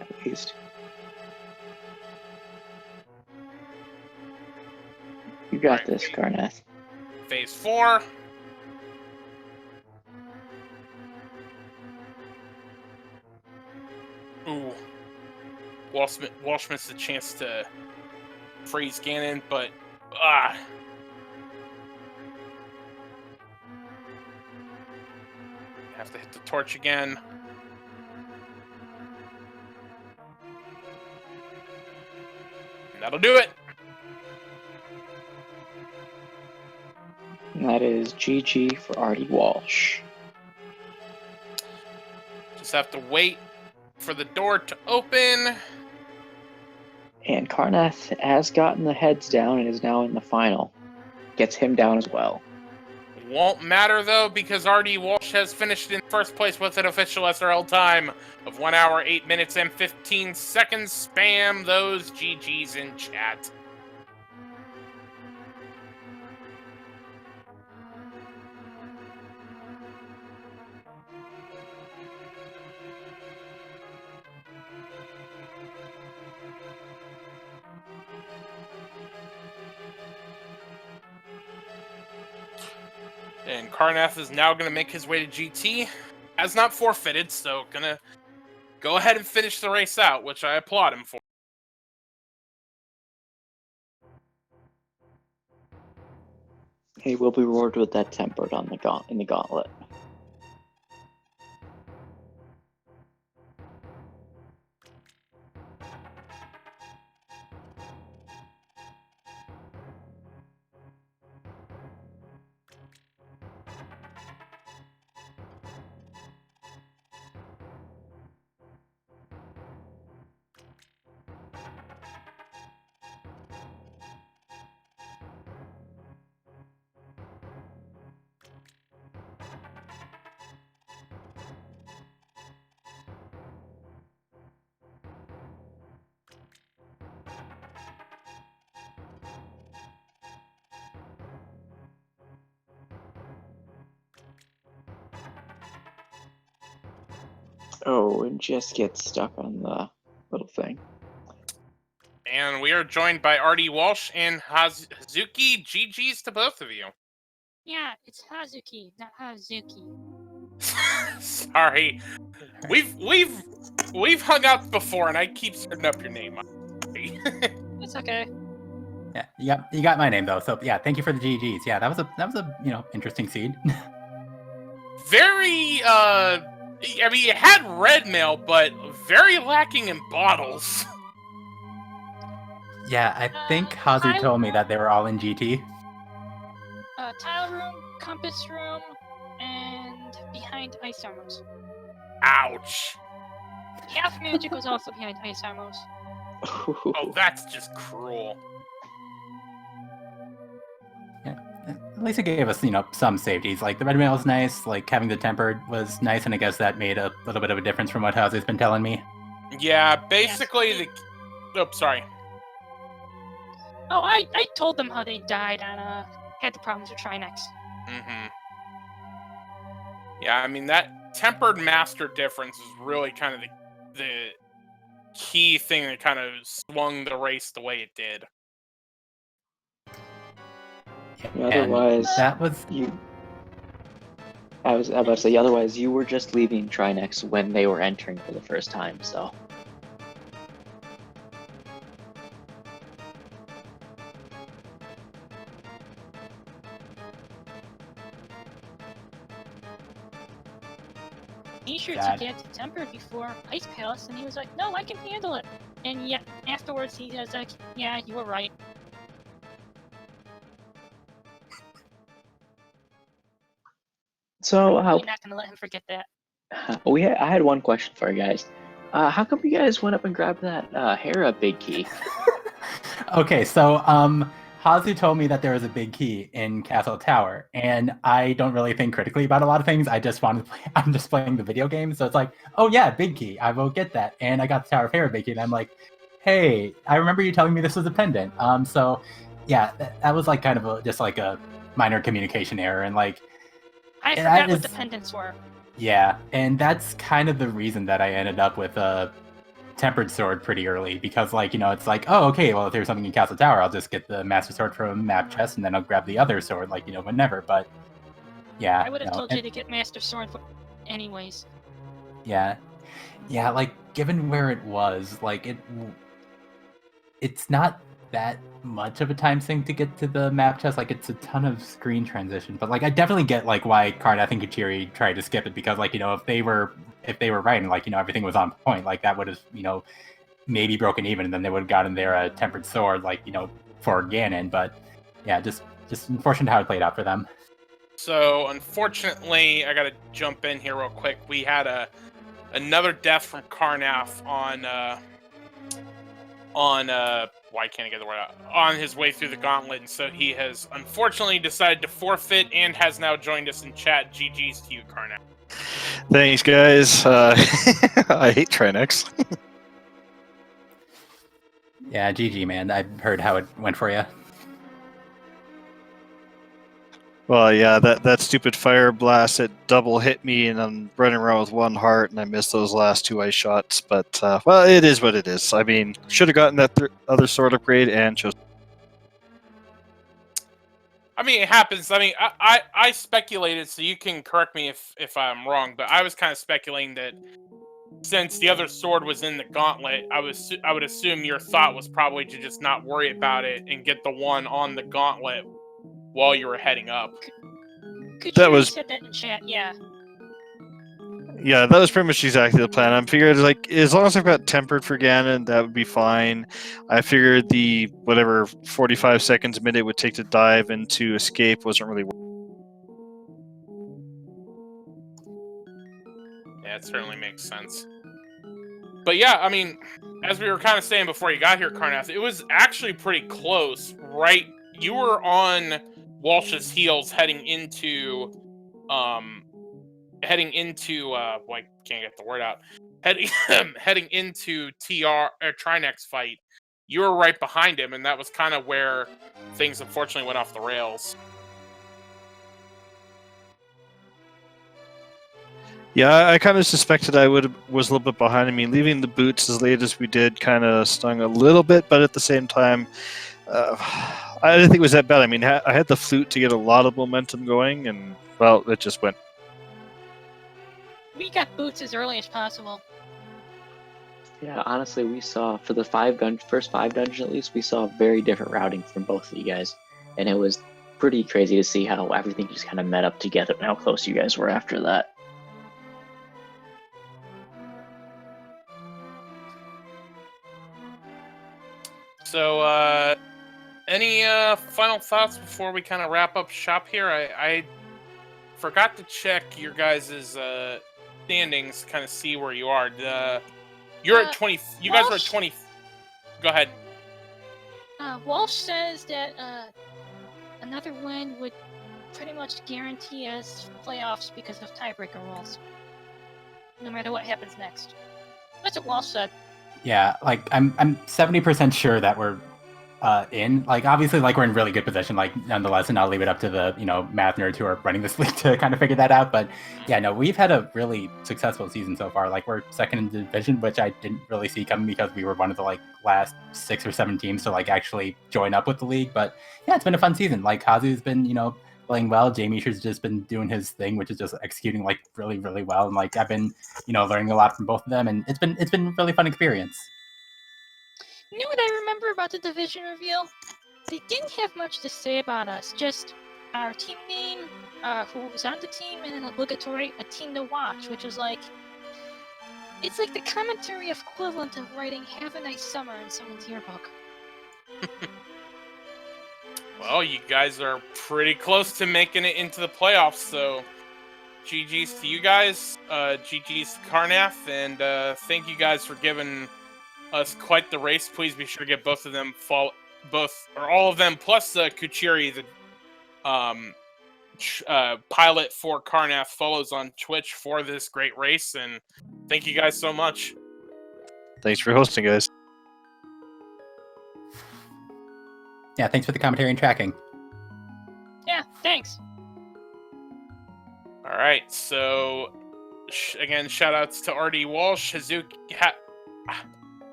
at least. You got Right. this, Carnath. Phase 4. Ooh. Walsh missed the chance to freeze Ganon, but have to hit the torch again. And that'll do it. And that is GG for rdwalsh. Just have to wait for the door to open. And Carnath has gotten the heads down and is now in the final. Gets him down as well. Won't matter though, because RD Walsh has finished in first place with an official SRL time of 1 hour, 8 minutes, and 15 seconds. Spam those GGs in chat. And Carnath is now going to make his way to GT. Has not forfeited, so going to go ahead and finish the race out, which I applaud him for. He will be rewarded with that tempered on in the gauntlet. Oh, and just get stuck on the little thing. And we are joined by rdwalsh and Hazuki. GG's to both of you. Yeah, it's Hazuki, not Hazuki. Sorry. We've hung out before and I keep screwing up your name. It's okay. Yeah, you got my name though. So yeah, thank you for the GGs. Yeah, that was a interesting seed. Very I mean it had red mail, but very lacking in bottles. Yeah, I think Hazu told me that they were all in GT. Tile room, compass room, and behind ice armors. Ouch. Half magic was also behind ice armors. Oh, that's just cruel. Yeah, at least it gave us, some safeties. Like the red mail was nice. Like having the tempered was nice, and I guess that made a little bit of a difference from what Hazu's been telling me. Yeah, basically sorry. Oh, I told them how they died on had the problems with Trinex. Mm-hmm. Yeah, I mean that tempered master difference is really kind of the key thing that kind of swung the race the way it did. Yeah, otherwise, that was you. I was about to say, otherwise you were just leaving Trinex when they were entering for the first time, so. He sure to get tempered before Ice Palace, and he was like, "No, I can handle it." And yet afterwards, he was like, "Yeah, you were right." So I'm not gonna let him forget that. I had one question for you guys. How come you guys went up and grabbed that Hera big key? Okay, so Hazu told me that there was a big key in Castle Tower, and I don't really think critically about a lot of things. I just wanted to play, I'm just playing the video game, so it's like, oh yeah, big key, I will get that. And I got the Tower of Hera big key, and I'm like, hey, I remember you telling me this was a pendant. So yeah, that was like kind of just like a minor communication error, and like I forgot what the pendants were. Yeah, and that's kind of the reason that I ended up with a tempered sword pretty early, because it's like, oh, okay, well, if there's something in Castle Tower, I'll just get the master sword from map chest, and then I'll grab the other sword, whenever. But yeah, I would have told you to get master sword anyways. Yeah, like given where it was, it's not that much of a time sink to get to the map chest. Like it's a ton of screen transition, but I definitely get why Carnath and Kachiri tried to skip it, because if they were right and everything was on point, that would have maybe broken even, and then they would have gotten their tempered sword for Ganon. But yeah, just unfortunate how it played out for them. So unfortunately, I gotta jump in here real quick. We had another death from Carnath why can't I get the word out? On his way through the gauntlet, and so he has unfortunately decided to forfeit and has now joined us in chat. GG's to you, Carnath. Thanks, guys. I hate Trinex. Yeah, GG, man. I heard how it went for you. Well, yeah, that stupid fire blast, it double hit me, and I'm running around with one heart, and I missed those last two ice shots. But, well, it is what it is. I mean, should have gotten that other sword upgrade and chose. I mean, it happens. I mean, I speculated, so you can correct me if I'm wrong, but I was kind of speculating that since the other sword was in the gauntlet, I would assume your thought was probably to just not worry about it and get the one on the gauntlet while you were heading up. That was said that in chat, yeah. Yeah, that was pretty much exactly the plan. I figured, as long as I've got tempered for Ganon, that would be fine. I figured the, 45 seconds, minute it would take to dive and to escape wasn't really. Yeah, it certainly makes sense. But yeah, I mean, as we were kind of saying before you got here, Carnath, it was actually pretty close, right? You were on Walsh's heels heading into I can't get the word out. Heading into Trinex fight. You were right behind him, and that was kind of where things unfortunately went off the rails. Yeah, I kind of suspected I was a little bit behind. I mean, leaving the boots as late as we did kind of stung a little bit, but at the same time, I didn't think it was that bad. I mean, I had the flute to get a lot of momentum going, and well, it just went. We got boots as early as possible. Yeah, honestly, we saw for the first five dungeons at least, we saw very different routing from both of you guys, and it was pretty crazy to see how everything just kind of met up together and how close you guys were after that. So, any final thoughts before we kind of wrap up shop here? I forgot to check your guys' standings, kind of see where you are. You're at 20. You guys are at 20. Go ahead. Walsh says that another win would pretty much guarantee us playoffs because of tiebreaker rules. No matter what happens next. That's what Walsh said. Yeah, like I'm 70% sure that we're in. Like obviously, like we're in really good position. Like nonetheless, and I'll leave it up to the math nerds who are running this league to kind of figure that out. But yeah, no, we've had a really successful season so far. Like we're second in the division, which I didn't really see coming because we were one of the like last 6 or 7 teams to like actually join up with the league. But yeah, it's been a fun season. Like Hazu's been playing well. Jamie has just been doing his thing, which is just executing like really, really well. And like I've been learning a lot from both of them, and it's been a really fun experience. You know what I remember about the division reveal? They didn't have much to say about us, just our team name, who was on the team, and an obligatory a team to watch, which was like, it's like the commentary equivalent of writing "Have a nice summer" in someone's yearbook. Well, you guys are pretty close to making it into the playoffs, so GG's to you guys, GG's to Carnath, and thank you guys for giving us quite the race. Please be sure to get both of them all of them, plus Kuchiri, the pilot for Carnath, follows on Twitch for this great race, and thank you guys so much. Thanks for hosting, guys. Yeah, thanks for the commentary and tracking. Yeah, thanks. All right, so again, shout outs to rdwalsh, Hazuki.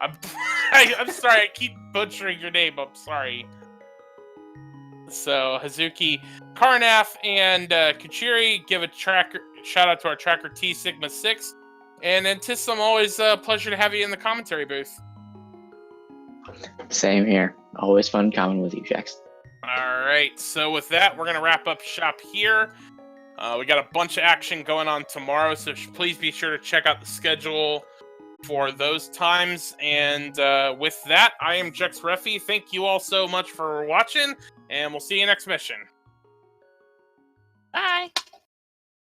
I'm sorry, I keep butchering your name. I'm sorry. So Hazuki, Carnath, and Kuchiri, give a shout out to our tracker T Sigma 6, and Antisum, always a pleasure to have you in the commentary booth. Same here. Always fun commenting with you, Jax. All right, so with that, we're gonna wrap up shop here. We got a bunch of action going on tomorrow, so please be sure to check out the schedule for those times. And with that, I am Jex Refi. Thank you all so much for watching, and we'll see you next mission. Bye.